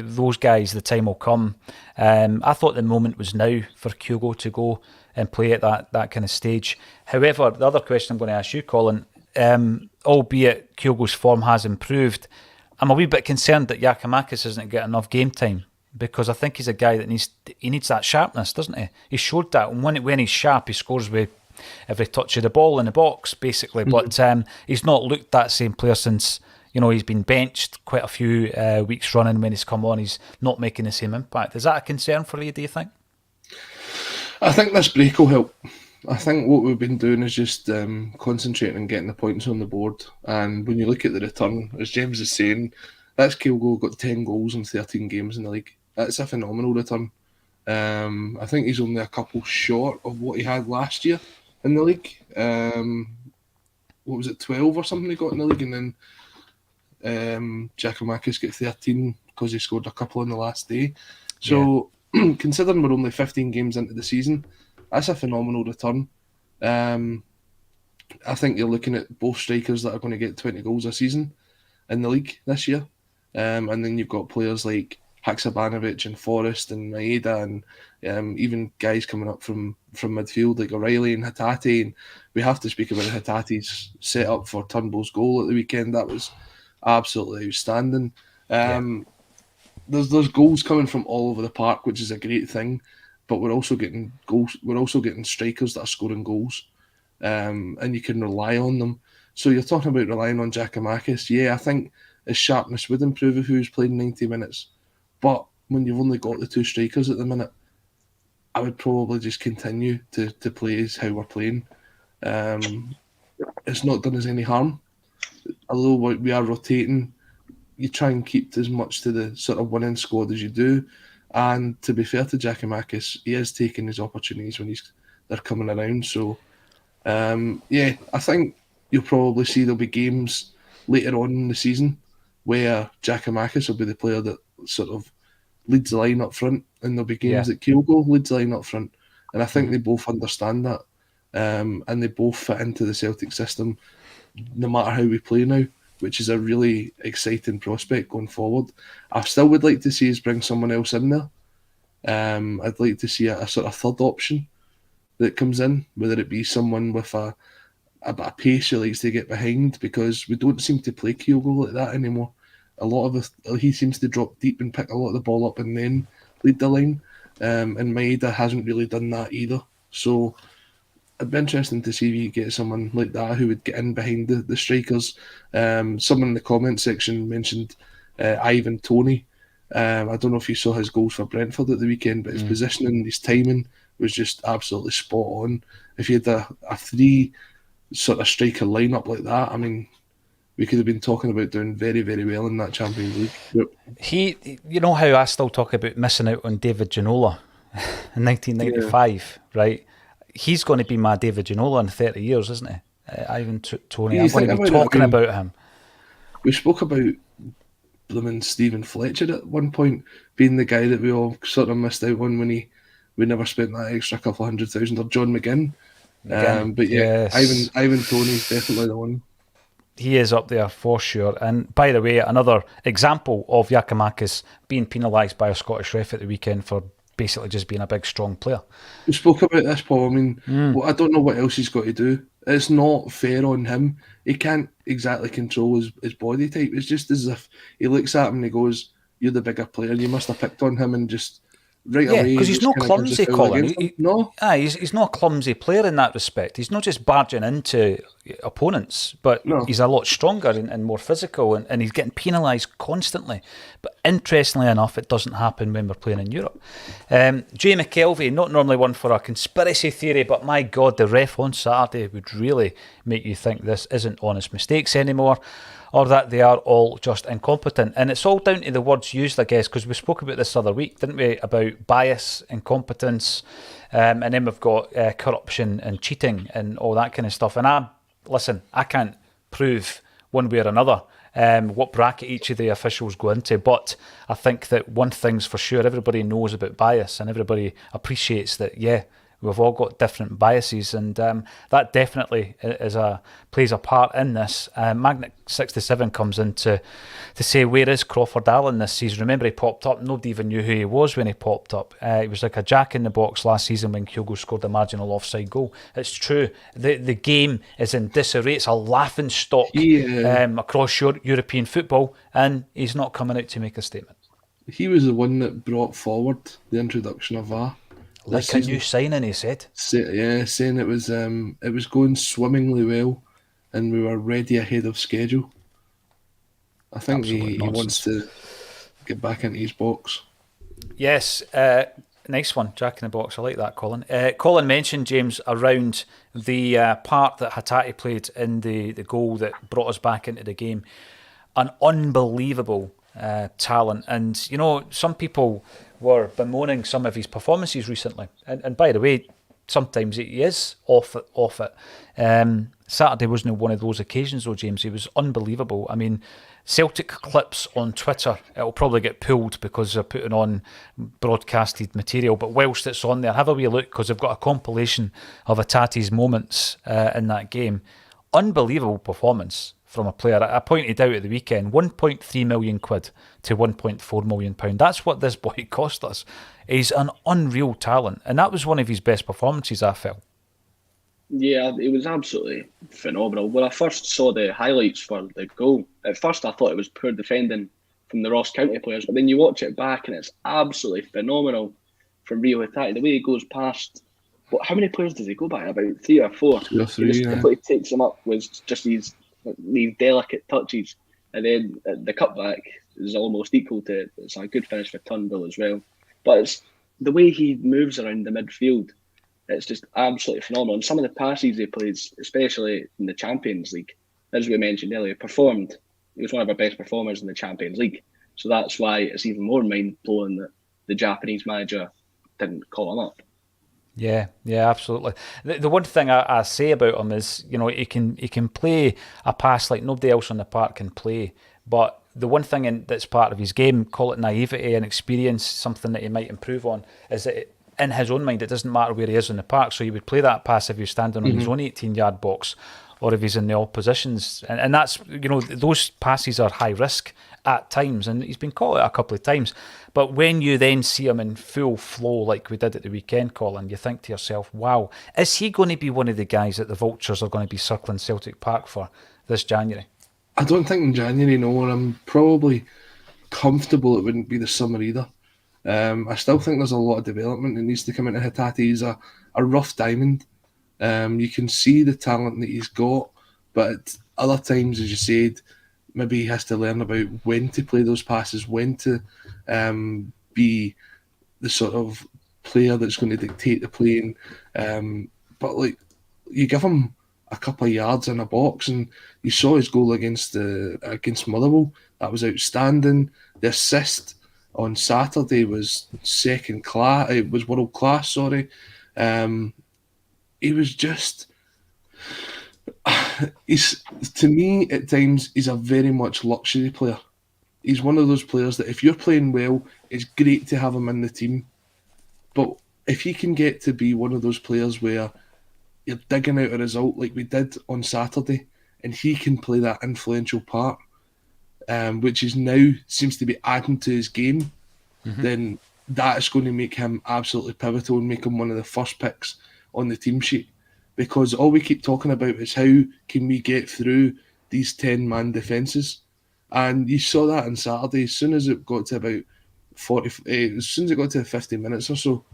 Those guys, the time will come. I thought the moment was now for Kyogo to go and play at that kind of stage. However, the other question I'm going to ask you, Colin, albeit Kyogo's form has improved, I'm a wee bit concerned that Giakoumakis isn't getting enough game time, because I think he's a guy that needs that sharpness, doesn't he? He showed that, and when he's sharp, he scores with every touch of the ball in the box, basically. But he's not looked that same player since, you know, he's been benched quite a few weeks running. When he's come on, he's not making the same impact. Is that a concern for you, do you think? I think this break will help. I think what we've been doing is just concentrating on getting the points on the board. And when you look at the return, as James is saying, that's Kyogo, got 10 goals in 13 games in the league. That's a phenomenal return. I think he's only a couple short of what he had last year in the league. What was it, 12 or something he got in the league? And then Giakoumakis got 13 because he scored a couple on the last day. So considering we're only 15 games into the season, that's a phenomenal return. I think you're looking at both strikers that are going to get 20 goals a season in the league this year. And then you've got players like Haksabanovic and Forrest and Maeda and even guys coming up from midfield like O'Reilly and Hatate. And we have to speak about Hatate's set up for Turnbull's goal at the weekend. That was absolutely outstanding. There's goals coming from all over the park, which is a great thing. But we're also getting goals. We're also getting strikers that are scoring goals, and you can rely on them. So you're talking about relying on Giakoumakis. Yeah, I think his sharpness would improve if he was playing 90 minutes. But when you've only got the two strikers at the minute, I would probably just continue to play as how we're playing. It's not done us any harm. Although we are rotating, you try and keep as much to the sort of winning squad as you do. And to be fair to Giakoumakis, he is taking his opportunities when they're coming around. So, I think you'll probably see there'll be games later on in the season where Giakoumakis will be the player that sort of leads the line up front, and there'll be games that Kyogo leads the line up front. And I think they both understand that, and they both fit into the Celtic system, no matter how we play now, which is a really exciting prospect going forward. I still would like to see us bring someone else in there. I'd like to see a sort of third option that comes in, whether it be someone with a a bit of pace he likes to get behind, because we don't seem to play Kyogo like that anymore. A lot of he seems to drop deep and pick a lot of the ball up and then lead the line. And Maeda hasn't really done that either. So it'd be interesting to see if you get someone like that who would get in behind the strikers. Someone in the comment section mentioned Ivan Toney. I don't know if you saw his goals for Brentford at the weekend, but his positioning, his timing was just absolutely spot on. If you had a three sort of striker lineup like that, I mean, we could have been talking about doing very, very well in that Champions League. Yep. You know how I still talk about missing out on David Ginola in 1995, right? He's going to be my David Ginola in 30 years, isn't he? Ivan Toney. I'm going to be talking about him. We spoke about blooming Stephen Fletcher at one point being the guy that we all sort of missed out on when we never spent that extra couple $100,000, or John McGinn. But yeah, yes. Ivan Toney's definitely the one. He is up there for sure. And by the way, another example of Giakoumakis being penalised by a Scottish ref at the weekend for basically just being a big, strong player. We spoke about this, Paul. I mean, I don't know what else he's got to do. It's not fair on him. He can't exactly control his body type. It's just as if he looks at him and he goes, "You're the bigger player. You must have picked on him," and just right away. Because he's not clumsy, Colin. No, he's not a clumsy player in that respect. He's not just barging into opponents, but he's a lot stronger and more physical, and he's getting penalised constantly. But interestingly enough, it doesn't happen when we're playing in Europe. Jay McKelvey, not normally one for a conspiracy theory, but my God, the ref on Saturday would really make you think this isn't honest mistakes anymore, or that they are all just incompetent. And it's all down to the words used, I guess, because we spoke about this other week, didn't we, about bias, incompetence, and then we've got corruption and cheating and all that kind of stuff. And I can't prove one way or another what bracket each of the officials go into, but I think that one thing's for sure, everybody knows about bias and everybody appreciates that, we've all got different biases, and that definitely plays a part in this. Magnet67 comes in to say, where is Crawford Allen this season? Remember, he popped up. Nobody even knew who he was when he popped up. He was like a jack in the box last season when Kyogo scored a marginal offside goal. It's true. The game is in disarray. It's a laughing stock across European football, and he's not coming out to make a statement. He was the one that brought forward the introduction of VAR. Like a new signing, he said. Saying it was going swimmingly well, and we were ready ahead of schedule. I think he wants to get back into his box. Yes, nice one, Jack in the box. I like that, Colin. Colin mentioned, James, around the part that Hatate played in the goal that brought us back into the game. An unbelievable talent, and you know, some people were bemoaning some of his performances recently, and by the way, sometimes he is off it. Saturday wasn't one of those occasions though, James. He was unbelievable. I mean, Celtic clips on Twitter, it'll probably get pulled because they're putting on broadcasted material, but whilst it's on there, have a wee look, because they've got a compilation of Hatate's moments in that game. Unbelievable performance from a player. I pointed out at the weekend, 1.3 million quid to 1.4 million pound. That's what this boy cost us. He's an unreal talent, and that was one of his best performances, I felt. Yeah, it was absolutely phenomenal. When I first saw the highlights for the goal, at first I thought it was poor defending from the Ross County players, but then you watch it back and it's absolutely phenomenal from Rio Hatate. The way he goes past, how many players does he go by? About 3 or 4. 2 or 3, he just completely takes them up with just these delicate touches, and then the cutback is almost equal to it. It's a good finish for Turnbull as well. But it's the way he moves around the midfield, it's just absolutely phenomenal. And some of the passes he plays, especially in the Champions League, as we mentioned earlier, he was one of our best performers in the Champions League. So that's why it's even more mind-blowing that the Japanese manager didn't call him up. Yeah, absolutely. The one thing I say about him is, you know, he can play a pass like nobody else on the park can play. But the one thing that's part of his game, call it naivety and experience, something that he might improve on, is that in his own mind, it doesn't matter where he is in the park. So he would play that pass if he was standing on his own 18-yard box, or if he's in the opposition's. And that's, those passes are high risk at times, and he's been caught out a couple of times. But when you then see him in full flow like we did at the weekend, Colin, you think to yourself, wow, is he going to be one of the guys that the Vultures are going to be circling Celtic Park for this January? I don't think in January, no, and I'm probably comfortable it wouldn't be the summer either. I still think there's a lot of development that needs to come into Hatate. He's a rough diamond. You can see the talent that he's got, but at other times, as you said, maybe he has to learn about when to play those passes, when to be the sort of player that's going to dictate the playing. But like, you give him a couple of yards in a box, and you saw his goal against Motherwell. That was outstanding. The assist on Saturday was second class. It was world class. Sorry, he was just. To me, at times, he's a very much luxury player. He's one of those players that if you're playing well, it's great to have him in the team. But if he can get to be one of those players where you're digging out a result like we did on Saturday, and he can play that influential part, which is now seems to be adding to his game, then that is going to make him absolutely pivotal and make him one of the first picks on the team sheet. Because all we keep talking about is how can we get through these 10-man defences. And you saw that on Saturday. As soon as it got to about 40, as soon as it got to 50 minutes or so,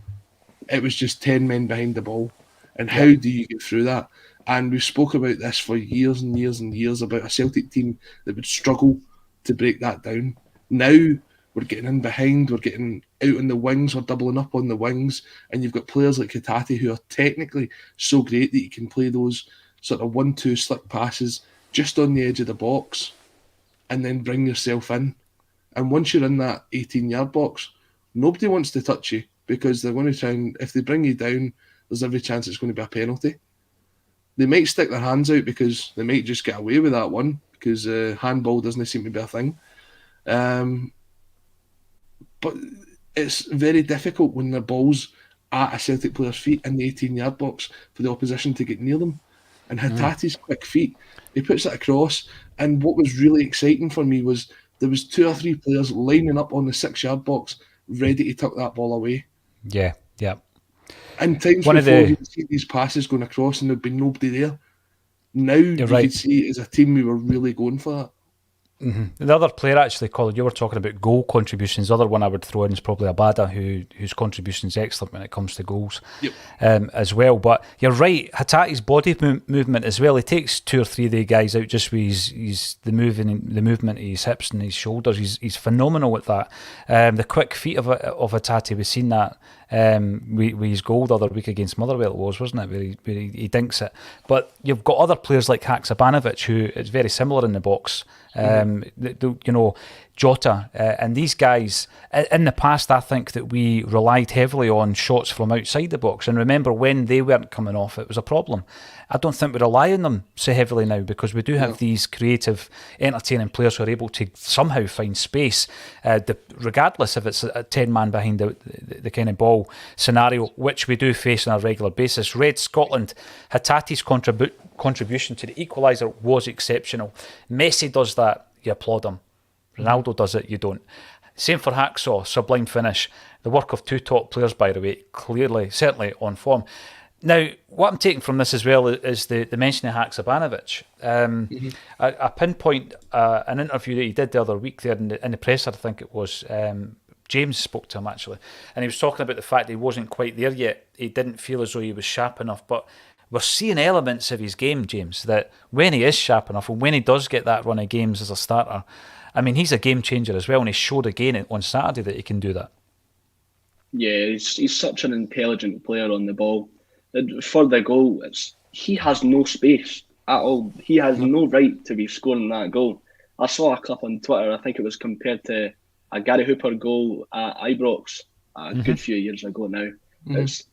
it was just 10 men behind the ball. And how do you get through that? And we spoke about this for years and years and years about a Celtic team that would struggle to break that down. Now we're getting in behind, we're getting out on the wings, we're doubling up on the wings, and you've got players like Hatate who are technically so great that you can play those sort of 1-2 slick passes just on the edge of the box and then bring yourself in. And once you're in that 18-yard box, nobody wants to touch you because they're going to try and, if they bring you down, there's every chance it's going to be a penalty. They might stick their hands out because they might just get away with that one because handball doesn't seem to be a thing. But it's very difficult when the ball's at a Celtic player's feet in the 18-yard box for the opposition to get near them. And Hatate's quick feet, he puts it across. And what was really exciting for me was there was 2 or 3 players lining up on the 6-yard box ready to tuck that ball away. Yeah. And times before you'd see these passes going across and there'd be nobody there. Now you could see as a team we were really going for that. The other player, actually, Colin, you were talking about goal contributions. The other one I would throw in is probably Abada, whose contribution is excellent when it comes to goals as well. But you're right, Hatate's body movement as well. He takes 2 or 3 of the guys out just with the movement of his hips and his shoulders. He's phenomenal at that. The quick feet of Hatate, we've seen that with his goal the other week against Motherwell, it was, wasn't it? Where he dinks it. But you've got other players like Haksabanovic, who is very similar in the box. Jota and these guys in the past, I think that we relied heavily on shots from outside the box, and remember when they weren't coming off, it was a problem. I don't think we rely on them so heavily now because we do have these creative, entertaining players who are able to somehow find space, regardless if it's a 10-man behind the kind of ball scenario, which we do face on a regular basis. Red Scotland, Hatate's contribution to the equaliser was exceptional. Messi does that, you applaud him. Ronaldo does it, you don't. Same for Hacksaw, sublime finish. The work of 2 top players, by the way, clearly, certainly on form. Now, what I'm taking from this as well is the mention of Haksabanovic. I pinpoint an interview that he did the other week there in the presser, I think it was. James spoke to him, actually, and he was talking about the fact that he wasn't quite there yet. He didn't feel as though he was sharp enough, but we're seeing elements of his game, James, that when he is sharp enough and when he does get that run of games as a starter, I mean, he's a game changer as well, and he showed again on Saturday that he can do that. Yeah, he's such an intelligent player on the ball. For the goal, he has no space at all. He has no right to be scoring that goal. I saw a clip on Twitter, I think it was compared to a Gary Hooper goal at Ibrox a good few years ago now.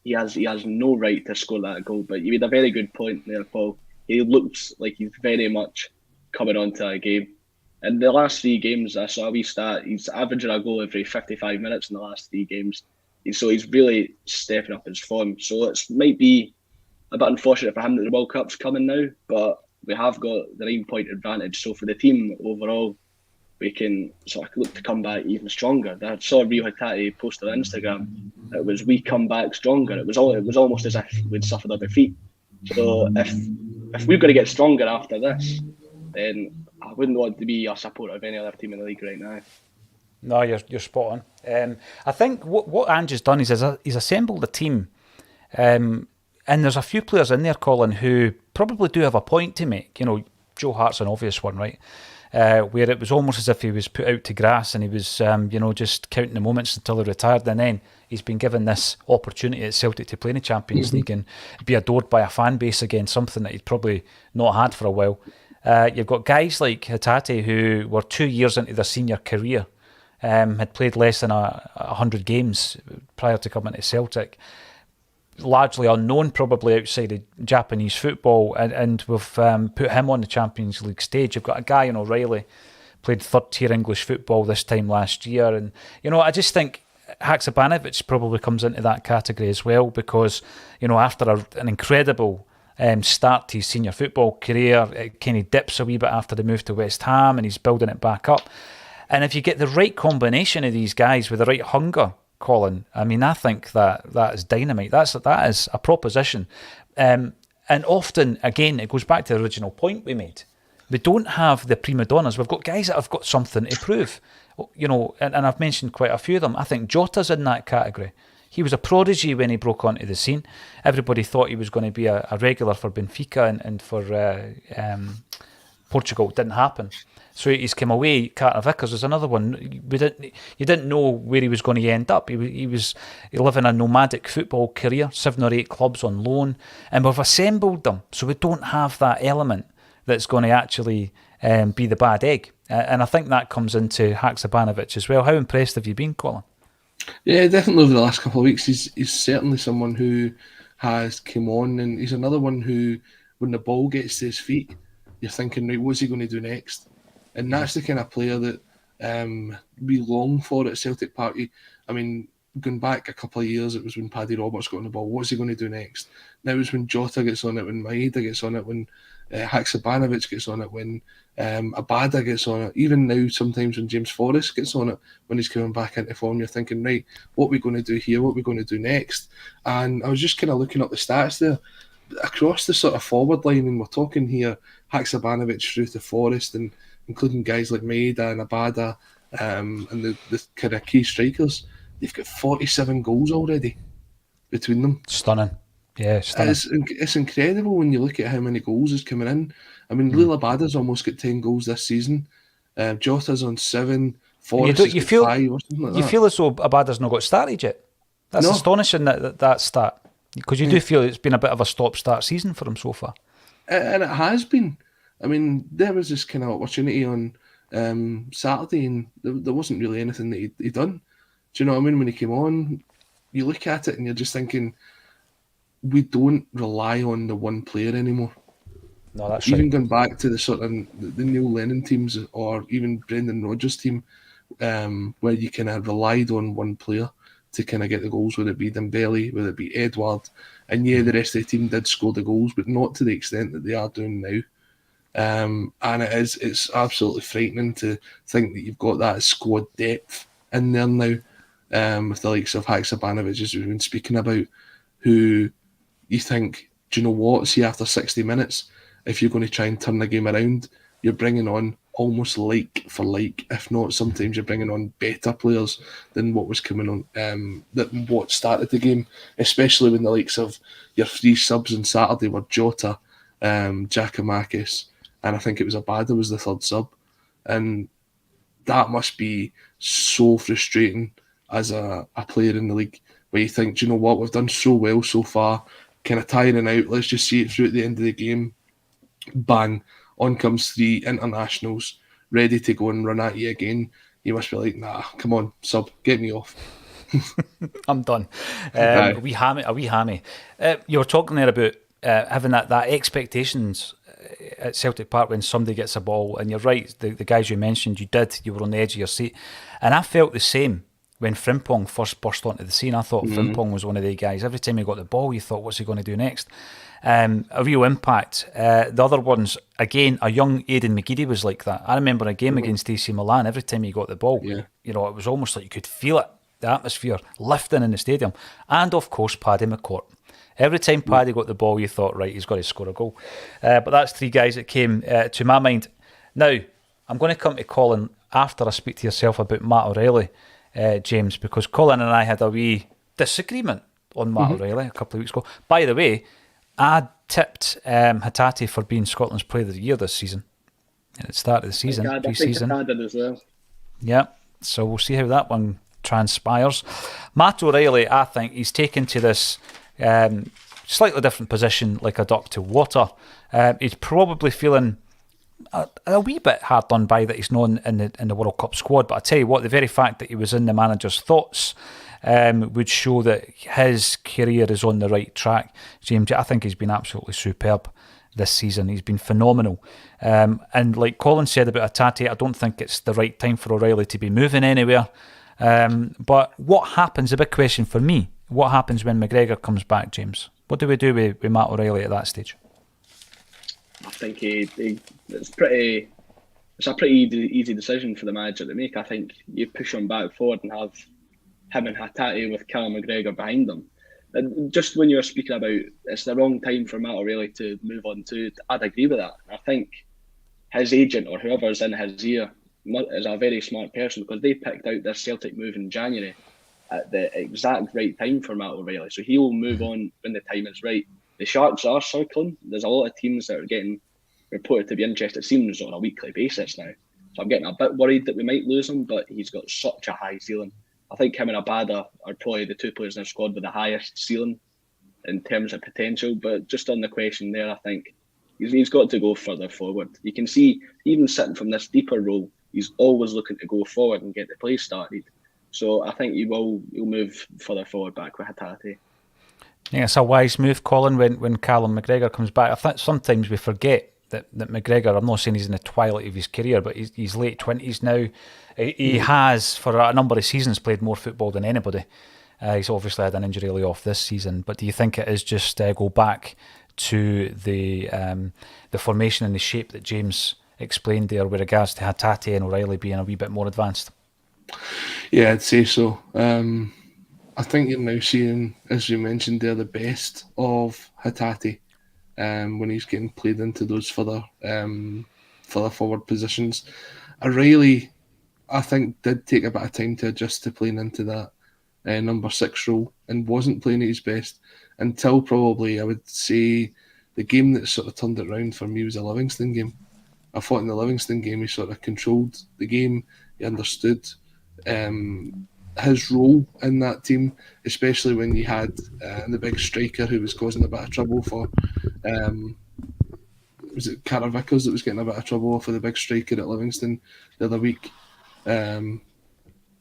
He has no right to score that goal, but you made a very good point there, Paul. He looks like he's very much coming onto a game. In the last 3 games, I saw a wee stat, he's averaging a goal every 55 minutes in the last 3 games. So he's really stepping up his form. So it might be a bit unfortunate for him that the World Cup's coming now, but we have got the 9-point advantage. So for the team overall, we can sort of look to come back even stronger. I saw Rio Hatate post on Instagram. It was we come back stronger. It was almost as if we'd suffered a defeat. So if we're going to get stronger after this, then I wouldn't want to be a supporter of any other team in the league right now. No, you're spot on. I think what Ange has done is he's assembled a team, and there's a few players in there, Colin, who probably do have a point to make. You know, Joe Hart's an obvious one, right? Where it was almost as if he was put out to grass and he was, just counting the moments until he retired, and then he's been given this opportunity at Celtic to play in the Champions League and be adored by a fan base again, something that he'd probably not had for a while. You've got guys like Hatate who were 2 years into their senior career, had played less than 100 games prior to coming to Celtic. Largely unknown probably outside of Japanese football, and we've put him on the Champions League stage. You've got a guy in O'Reilly, played third tier English football this time last year, and I just think Haksabanovic probably comes into that category as well, because after an incredible start to his senior football career, it kind of dips a wee bit after the move to West Ham, and he's building it back up. And if you get the right combination of these guys with the right hunger, Colin, I mean, I think that is dynamite. That is a proposition. And often, again, it goes back to the original point we made. We don't have the prima donnas. We've got guys that have got something to prove. And I've mentioned quite a few of them. I think Jota's in that category. He was a prodigy when he broke onto the scene. Everybody thought he was going to be a regular for Benfica and for Portugal. It didn't happen. So he's come away. Carter Vickers is another one. You didn't know where he was going to end up. He was living a nomadic football career, 7 or 8 clubs on loan, and we've assembled them. So we don't have that element that's going to actually be the bad egg. And I think that comes into Haksabanovic as well. How impressed have you been, Colin? Yeah, definitely over the last couple of weeks, he's certainly someone who has come on, and he's another one who, when the ball gets to his feet, you're thinking, right, what's he going to do next? And that's the kind of player that we long for at Celtic Park. I mean, going back a couple of years, it was when Paddy Roberts got on the ball. What's he going to do next? Now it's when Jota gets on it, when Maeda gets on it, when Haksabanovic gets on it, when Abada gets on it. Even now, sometimes when James Forrest gets on it, when he's coming back into form, you're thinking, right, what are we going to do here? What are we going to do next? And I was just kind of looking up the stats there. Across the sort of forward line, and we're talking here Haksabanovic through to Forrest, and including guys like Maeda and Abada, and the kind of key strikers, they've got 47 goals already between them. Stunning. Yeah, stunning. It's incredible when you look at how many goals is coming in. I mean, Lil Abada's almost got 10 goals this season. Jota's on 7. Forrest has got 5 or something like that. You feel as though Abada's not got started yet? That's astonishing, that stat. Because you do feel it's been a bit of a stop-start season for him so far. And it has been. I mean, there was this kind of opportunity on Saturday, and there wasn't really anything that he'd done. Do you know what I mean? When he came on, you look at it and you're just thinking, we don't rely on the one player anymore. No, that's even right. Going back to the sort of the Neil Lennon teams, or even Brendan Rodgers' team, where you kind of relied on one player to kind of get the goals, whether it be Dembele, whether it be Edward, and the rest of the team did score the goals, but not to the extent that they are doing now. And it's absolutely frightening to think that you've got that squad depth in there now, with the likes of Haksabanovic, as we've been speaking about, who you think, do you know what, see, after 60 minutes, if you're going to try and turn the game around, you're bringing on almost like for like, if not sometimes you're bringing on better players than what was coming on, what started the game, especially when the likes of your 3 subs on Saturday were Jota, Giakoumakis, and I think it was Abada was the 3rd sub. And that must be so frustrating as a player in the league, where you think, do you know what, we've done so well so far, kind of tiring out, let's just see it through at the end of the game. Bang, on comes 3 internationals, ready to go and run at you again. You must be like, nah, come on, sub, get me off. I'm done. A wee hammy. You were talking there about having that expectations at Celtic Park when somebody gets a ball, and you're right, the guys you mentioned, you were on the edge of your seat. And I felt the same when Frimpong first burst onto the scene. I thought Frimpong was one of the guys. Every time he got the ball, you thought, what's he going to do next? a real impact. The other ones, again, a young Aidan McGeady was like that. I remember a game against AC Milan, every time he got the ball, Yeah. you know, it was almost like you could feel it, the atmosphere lifting in the stadium. And of course, Paddy McCourt. Every time Paddy got the ball, you thought, right, he's got to score a goal. But that's three guys that came to my mind. Now, I'm going to come to Colin after I speak to yourself about Matt O'Reilly, James, because Colin and I had a wee disagreement on Matt O'Reilly a couple of weeks ago. By the way, I tipped Hatate for being Scotland's Player of the Year this season. At the start of the season, pre-season. I did as well. Yeah, so we'll see how that one transpires. Matt O'Reilly, I think he's taken to this slightly different position like a duck to water. He's probably feeling a wee bit hard done by that he's not in the World Cup squad, but I tell you what, the very fact that he was in the manager's thoughts would show that his career is on the right track. James, I think he's been absolutely superb this season. He's been phenomenal. And like Colin said about Hatate, I don't think it's the right time for O'Reilly to be moving anywhere. But what happens, the big question for me, what happens when McGregor comes back, James? What do we do with Matt O'Reilly at that stage? I think it's a pretty easy decision for the manager to make. I think you push him back forward and have him and Hatate with Callum McGregor behind them. And just when you were speaking about it's the wrong time for Matt O'Reilly to move on to, I'd agree with that. I think his agent or whoever's in his ear is a very smart person, because they picked out their Celtic move in January at the exact right time for Matt O'Reilly. So he will move on when the time is right. The Sharks are circling. There's a lot of teams that are getting reported to be interested, it seems, on a weekly basis now. So I'm getting a bit worried that we might lose him, but he's got such a high ceiling. I think him and Abada are probably the two players in our squad with the highest ceiling in terms of potential. But just on the question there, I think he's got to go further forward. You can see, even sitting from this deeper role, he's always looking to go forward and get the play started. So I think he'll move further forward back with Hatate. Yeah, it's a wise move, Colin, when Callum McGregor comes back. I think sometimes we forget that McGregor, I'm not saying he's in the twilight of his career, but he's late 20s now. He has, for a number of seasons, played more football than anybody. He's obviously had an injury layoff this season, but do you think it is just go back to the formation and the shape that James explained there with regards to Hatate and O'Reilly being a wee bit more advanced? Yeah, I'd say so. I think you're now seeing, as you mentioned there, the best of Hatate when he's getting played into those further forward positions. O'Reilly, I think, did take a bit of time to adjust to playing into that number 6 role and wasn't playing at his best until probably, I would say, the game that sort of turned it around for me was the Livingston game. I thought in the Livingston game he sort of controlled the game, he understood his role in that team, especially when you had the big striker who was causing a bit of trouble for was it Carter Vickers that was getting a bit of trouble for the big striker at Livingston the other week. And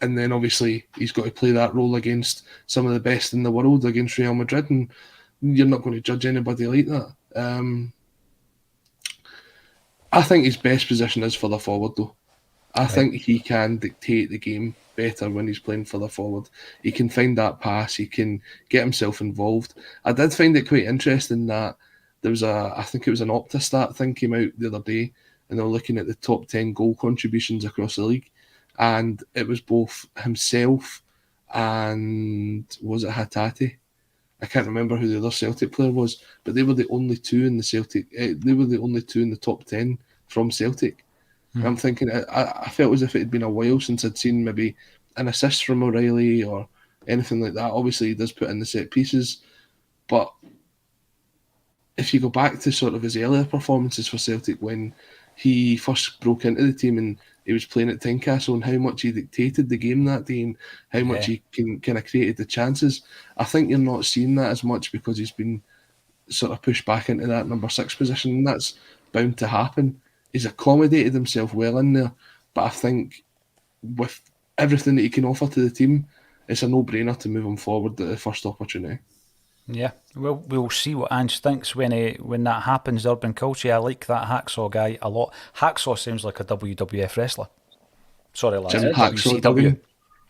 then obviously he's got to play that role against some of the best in the world, against Real Madrid, and you're not going to judge anybody like that. I think his best position is further forward though. I think he can dictate the game better when he's playing further forward. He can find that pass, he can get himself involved. I did find it quite interesting that there was I think it was an Opta stat thing came out the other day, and they were looking at the top 10 goal contributions across the league, and it was both himself and was it Hatate? I can't remember who the other Celtic player was, but they were the only two in the Celtic. They were the only two in the top 10 from Celtic. I'm thinking, I felt as if it had been a while since I'd seen maybe an assist from O'Reilly or anything like that. Obviously, he does put in the set pieces, but if you go back to sort of his earlier performances for Celtic when he first broke into the team and he was playing at Tynecastle, and how much he dictated the game that day and how much he kind of created the chances, I think you're not seeing that as much because he's been sort of pushed back into that number 6 position, and that's bound to happen. He's accommodated himself well in there, but I think with everything that he can offer to the team, it's a no-brainer to move him forward at the first opportunity. Yeah, we'll see what Ange thinks when that happens. The Urban Culture, I like that Hacksaw guy a lot. Hacksaw sounds like a WWF wrestler. Sorry, lads. Jim Hacksaw WCW.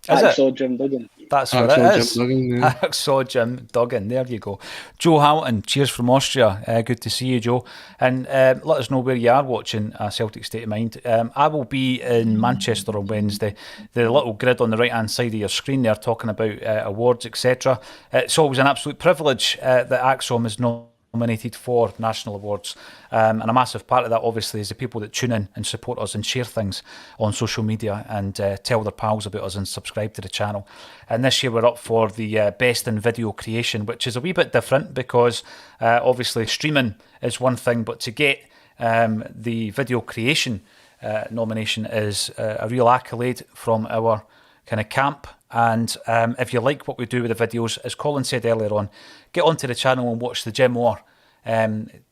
Hacksaw Jim Duggan. That's what Hacksaw it is. Jim Duggan, yeah. Hacksaw Jim Duggan. There you go. Joe Hamilton, cheers from Austria. Good to see you, Joe. And let us know where you are watching Celtic State of Mind. I will be in Manchester on Wednesday. The little grid on the right-hand side of your screen there talking about awards, etc. It's always an absolute privilege that AXOM is nominated for national awards, and a massive part of that obviously is the people that tune in and support us and share things on social media and tell their pals about us and subscribe to the channel. And this year we're up for the best in video creation, which is a wee bit different because obviously streaming is one thing, but to get the video creation nomination is a real accolade from our kind of camp. And if you like what we do with the videos, as Colin said earlier on, get onto the channel and watch the Jim Orr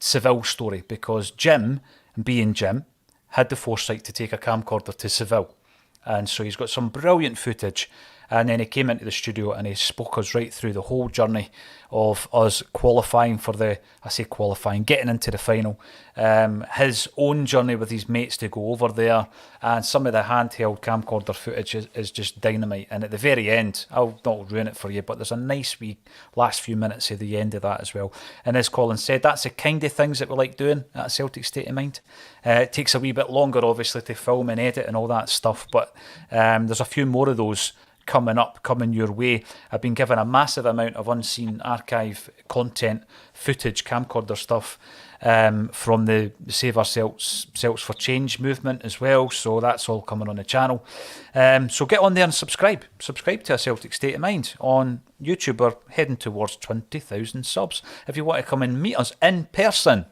Seville story, because Jim, being Jim, had the foresight to take a camcorder to Seville. And so he's got some brilliant footage. And then he came into the studio and he spoke us right through the whole journey of us qualifying for getting into the final. His own journey with his mates to go over there, and some of the handheld camcorder footage is just dynamite. And at the very end, I'll not ruin it for you, but there's a nice wee last few minutes at the end of that as well. And as Colin said, that's the kind of things that we like doing at Celtic State of Mind. It takes a wee bit longer, obviously, to film and edit and all that stuff, but there's a few more of those coming your way. I've been given a massive amount of unseen archive content, footage, camcorder stuff from the Save Our Celts for Change movement as well, so that's all coming on the channel. So get on there and subscribe to A Celtic State of Mind on YouTube. We're heading towards 20,000 subs. If you want to come and meet us in person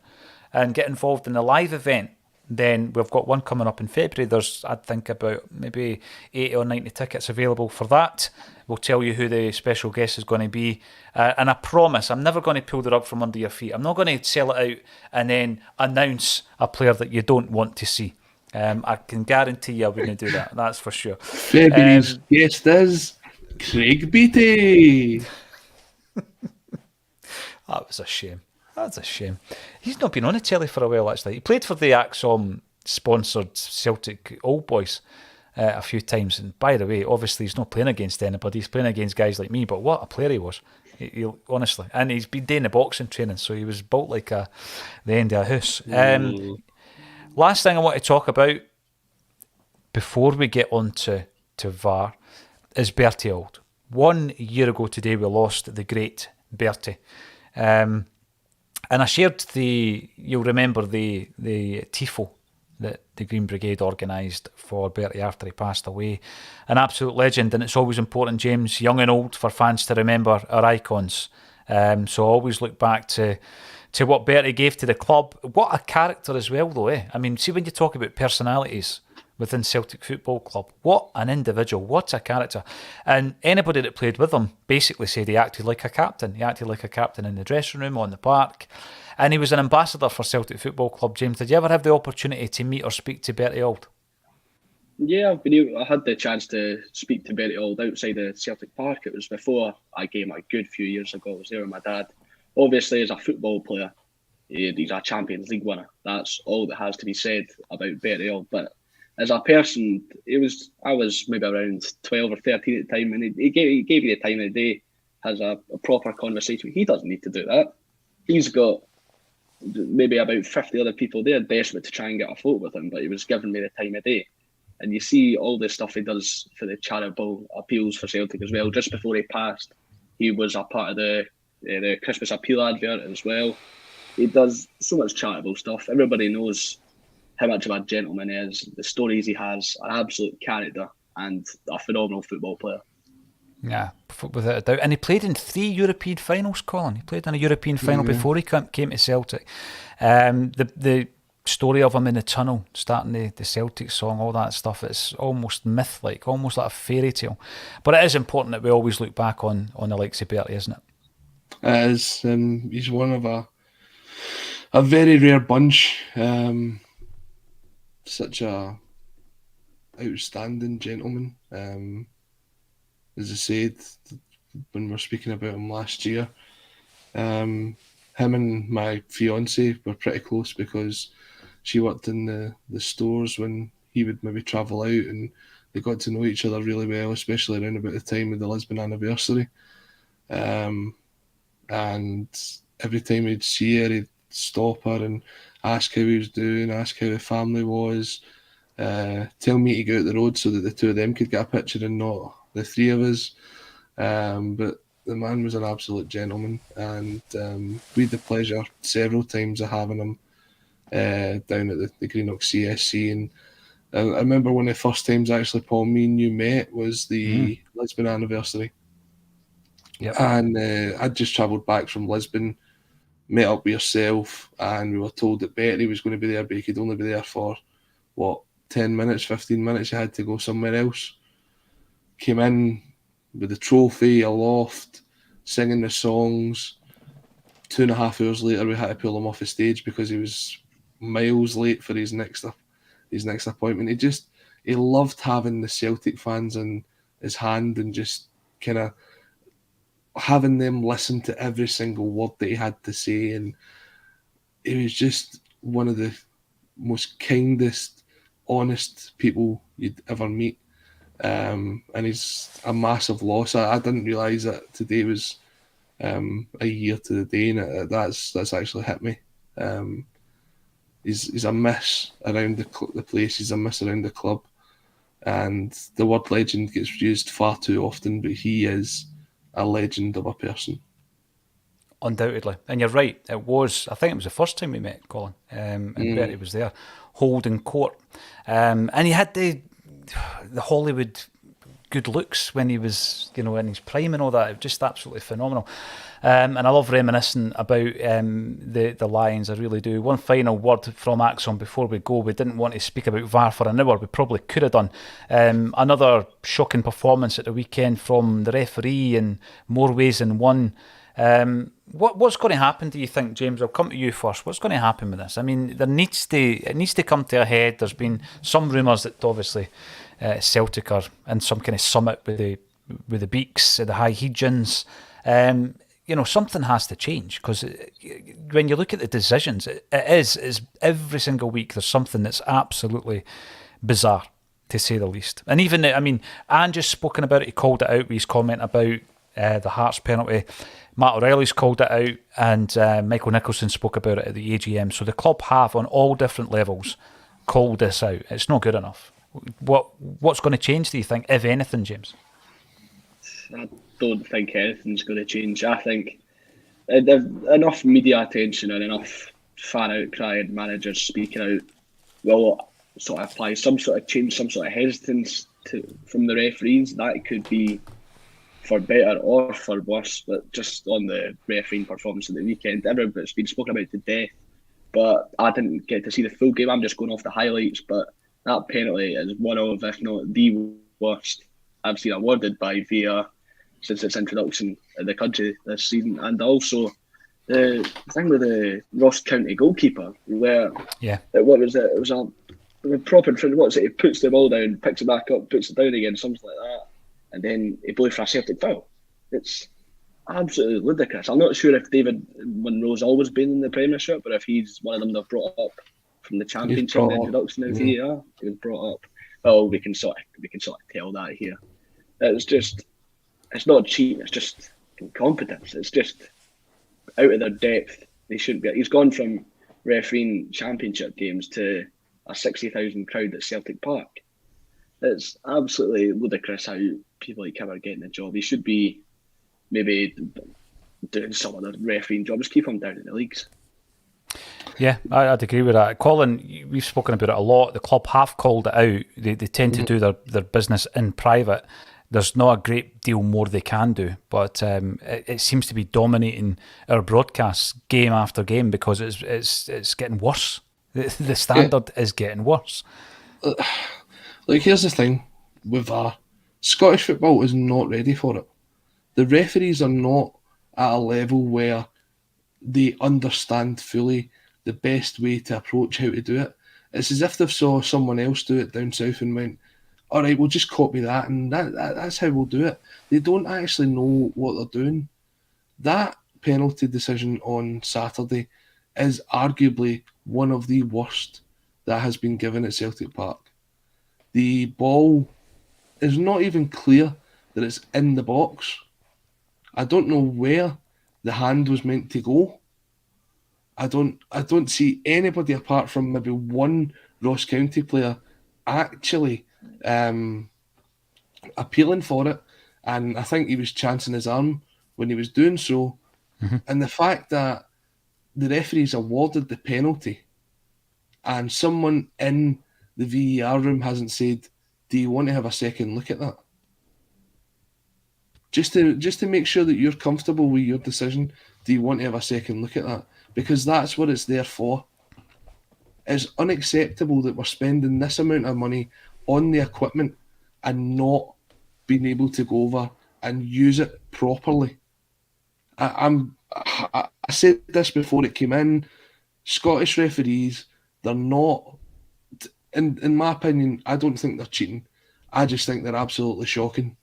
and get involved in the live event, then we've got one coming up in February. There's, I think, about maybe 80 or 90 tickets available for that. We'll tell you who the special guest is going to be. And I promise, I'm never going to pull the rug from under your feet. I'm not going to sell it out and then announce a player that you don't want to see. I can guarantee you I wouldn't do that. That's for sure. February's guest is Craig Beattie. That was a shame. That's a shame. He's not been on the telly for a while, actually. He played for the AXOM-sponsored Celtic Old Boys a few times. And by the way, obviously he's not playing against anybody. He's playing against guys like me. But what a player he was, honestly. And he's been doing the boxing training, so he was built like the end of a house. Last thing I want to talk about before we get on to VAR is Bertie Auld. 1 year ago today, we lost the great Bertie. And I shared you'll remember the TIFO that the Green Brigade organised for Bertie after he passed away. An absolute legend, and it's always important, James, young and old, for fans to remember our icons. So I always look back to what Bertie gave to the club. What a character as well, though, eh? I mean, see, when you talk about personalities within Celtic Football Club, what an individual, what a character. And anybody that played with him basically said he acted like a captain. He acted like a captain in the dressing room, on the park. And he was an ambassador for Celtic Football Club. James, did you ever have the opportunity to meet or speak to Bertie Auld? Yeah, I had the chance to speak to Bertie Auld outside the Celtic Park. It was before a game a good few years ago. I was there with my dad. Obviously, as a football player, he's a Champions League winner. That's all that has to be said about Bertie Auld. But as a person, I was maybe around 12 or 13 at the time, and he gave me the time of the day, has a proper conversation. He doesn't need to do that. He's got maybe about 50 other people there desperate to try and get a photo with him, but he was giving me the time of day. And you see all the stuff he does for the charitable appeals for Celtic as well. Just before he passed, he was a part of the Christmas appeal advert as well. He does so much charitable stuff. Everybody knows how much of a gentleman he is, the stories he has, an absolute character and a phenomenal football player. Yeah, without a doubt. And he played in 3 European finals, Colin. He played in a European final before he came to Celtic. The story of him in the tunnel, starting the Celtic song, all that stuff, it's almost myth-like, almost like a fairy tale. But it is important that we always look back on the likes of Bertie, isn't it? It is. He's one of a very rare bunch. Such a outstanding gentleman. As I said, when we were speaking about him last year, him and my fiance were pretty close because she worked in the stores when he would maybe travel out, and they got to know each other really well, especially around about the time of the Lisbon anniversary. And every time he'd see her, he'd stop her and ask how he was doing, ask how the family was, tell me to go out the road so that the two of them could get a picture and not the three of us. But the man was an absolute gentleman, and we had the pleasure several times of having him down at the Greenock CSC. And I remember one of the first times actually, Paul, me and you met was the Lisbon anniversary. Yep. And I'd just travelled back from Lisbon, met up with yourself, and we were told that Bertie was going to be there, but he could only be there for, 10 minutes, 15 minutes. He had to go somewhere else. Came in with the trophy aloft, singing the songs. 2.5 hours later, we had to pull him off the stage because he was miles late for his next appointment. He loved having the Celtic fans in his hand and just kind of having them listen to every single word that he had to say. And he was just one of the most kindest, honest people you'd ever meet. And he's a massive loss. I didn't realise that today was a year to the day, and that's actually hit me. He's a miss around the place. He's a miss around the club, and the word legend gets used far too often, but he is a legend of a person. Undoubtedly. And you're right, I think it was the first time we met, Colin, and Bertie was there, holding court. And he had the Hollywood good looks when he was, in his prime and all that. It was just absolutely phenomenal. And I love reminiscing about the Lions, I really do. One final word from Axon before we go. We didn't want to speak about VAR for an hour. We probably could have done. Another shocking performance at the weekend from the referee in more ways than one. What's going to happen, do you think, James? I'll come to you first. What's going to happen with this? I mean, it needs to come to a head. There's been some rumours that obviously Celtic are in some kind of summit with the Beaks, the High Hegians. Something has to change, because when you look at the decisions, it is every single week there's something that's absolutely bizarre, to say the least. And even, Ange has spoken about it. He called it out with his comment about the Hearts penalty. Matt O'Reilly's called it out, and Michael Nicholson spoke about it at the AGM. So the club have, on all different levels, called this out. It's not good enough. What's going to change, do you think, if anything, James? I don't think anything's going to change. I think enough media attention and enough fan outcry and managers speaking out will sort of apply some sort of change, some sort of hesitance from the referees. That could be for better or for worse, but just on the refereeing performance of the weekend, everybody's been spoken about to death, but I didn't get to see the full game. I'm just going off the highlights, but that penalty is one of, if not the worst I've seen awarded by VAR since its introduction in the country this season. And also the thing with the Ross County goalkeeper, where it was a proper, what's it, he puts the ball down, picks it back up, puts it down again, something like that, and then he blew for a Celtic foul. It's absolutely ludicrous. I'm not sure if David Munro's always been in the Premiership, or if he's one of them they've brought up from the Championship, the introduction of VAR. He was brought up. Well, we can sort of tell that here. It's not cheating. It's just incompetence. It's just out of their depth. They shouldn't be. He's gone from refereeing Championship games to a 60,000 crowd at Celtic Park. It's absolutely ludicrous how people like him are getting the job. He should be maybe doing some other refereeing job. Just keep him down in the leagues. Yeah, I'd agree with that. Colin, we've spoken about it a lot. The club have called it out. They tend to do their business in private. There's not a great deal more they can do, but it seems to be dominating our broadcasts game after game because it's getting worse. The standard is getting worse. Like, here's the thing with VAR. Scottish football is not ready for it. The referees are not at a level where they understand fully the best way to approach how to do it. It's as if they've saw someone else do it down south and went, all right, we'll just copy that, and that's how we'll do it. They don't actually know what they're doing. That penalty decision on Saturday is arguably one of the worst that has been given at Celtic Park. The ball is not even clear that it's in the box. I don't know where the hand was meant to go. I don't see anybody apart from maybe one Ross County player actually appealing for it, and I think he was chancing his arm when he was doing so. And the fact that the referees awarded the penalty and someone in the VAR room hasn't said, do you want to have a second look at that? Just to make sure that you're comfortable with your decision, do you want to have a second look at that? Because that's what it's there for. It's unacceptable that we're spending this amount of money on the equipment and not being able to go over and use it properly. I said this before it came in. Scottish referees, they're not, in my opinion, I don't think they're cheating. I just think they're absolutely shocking.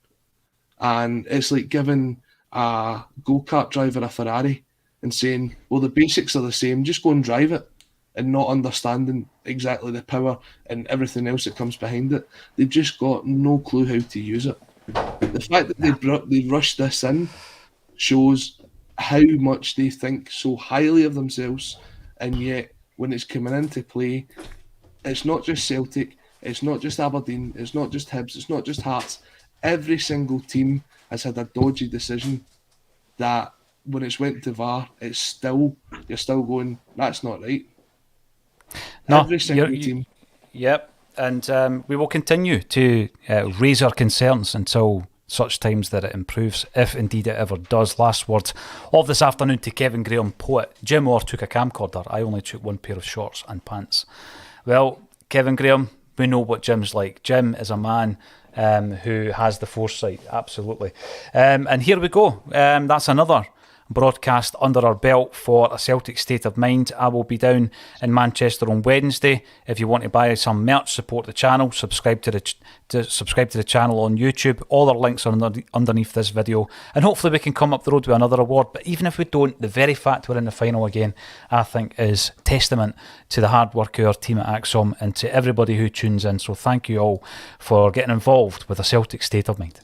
And it's like giving a go-kart driver a Ferrari and saying, well, the basics are the same, just go and drive it, and not understanding exactly the power and everything else that comes behind it. They've just got no clue how to use it. The fact that they rushed this in shows how much they think so highly of themselves, and yet when it's coming into play, it's not just Celtic, it's not just Aberdeen, it's not just Hibs, it's not just Hearts. Every single team has had a dodgy decision that when it's went to VAR, you're still going, that's not right. No, Every single team. Yep, and we will continue to raise our concerns until such times that it improves, if indeed it ever does. Last words of this afternoon to Kevin Graham, poet. Jim Orr took a camcorder. I only took one pair of shorts and pants. Well, Kevin Graham, we know what Jim's like. Jim is a man who has the foresight, absolutely. And here we go. That's another broadcast under our belt for a Celtic State of Mind. I will be down in Manchester on Wednesday. If you want to buy some merch, support the channel, subscribe to the channel on YouTube. All our links are underneath this video, and hopefully we can come up the road with another award. But even if we don't, the very fact we're in the final again, I think is testament to the hard work of our team at Axom and to everybody who tunes in. So thank you all for getting involved with a Celtic State of Mind.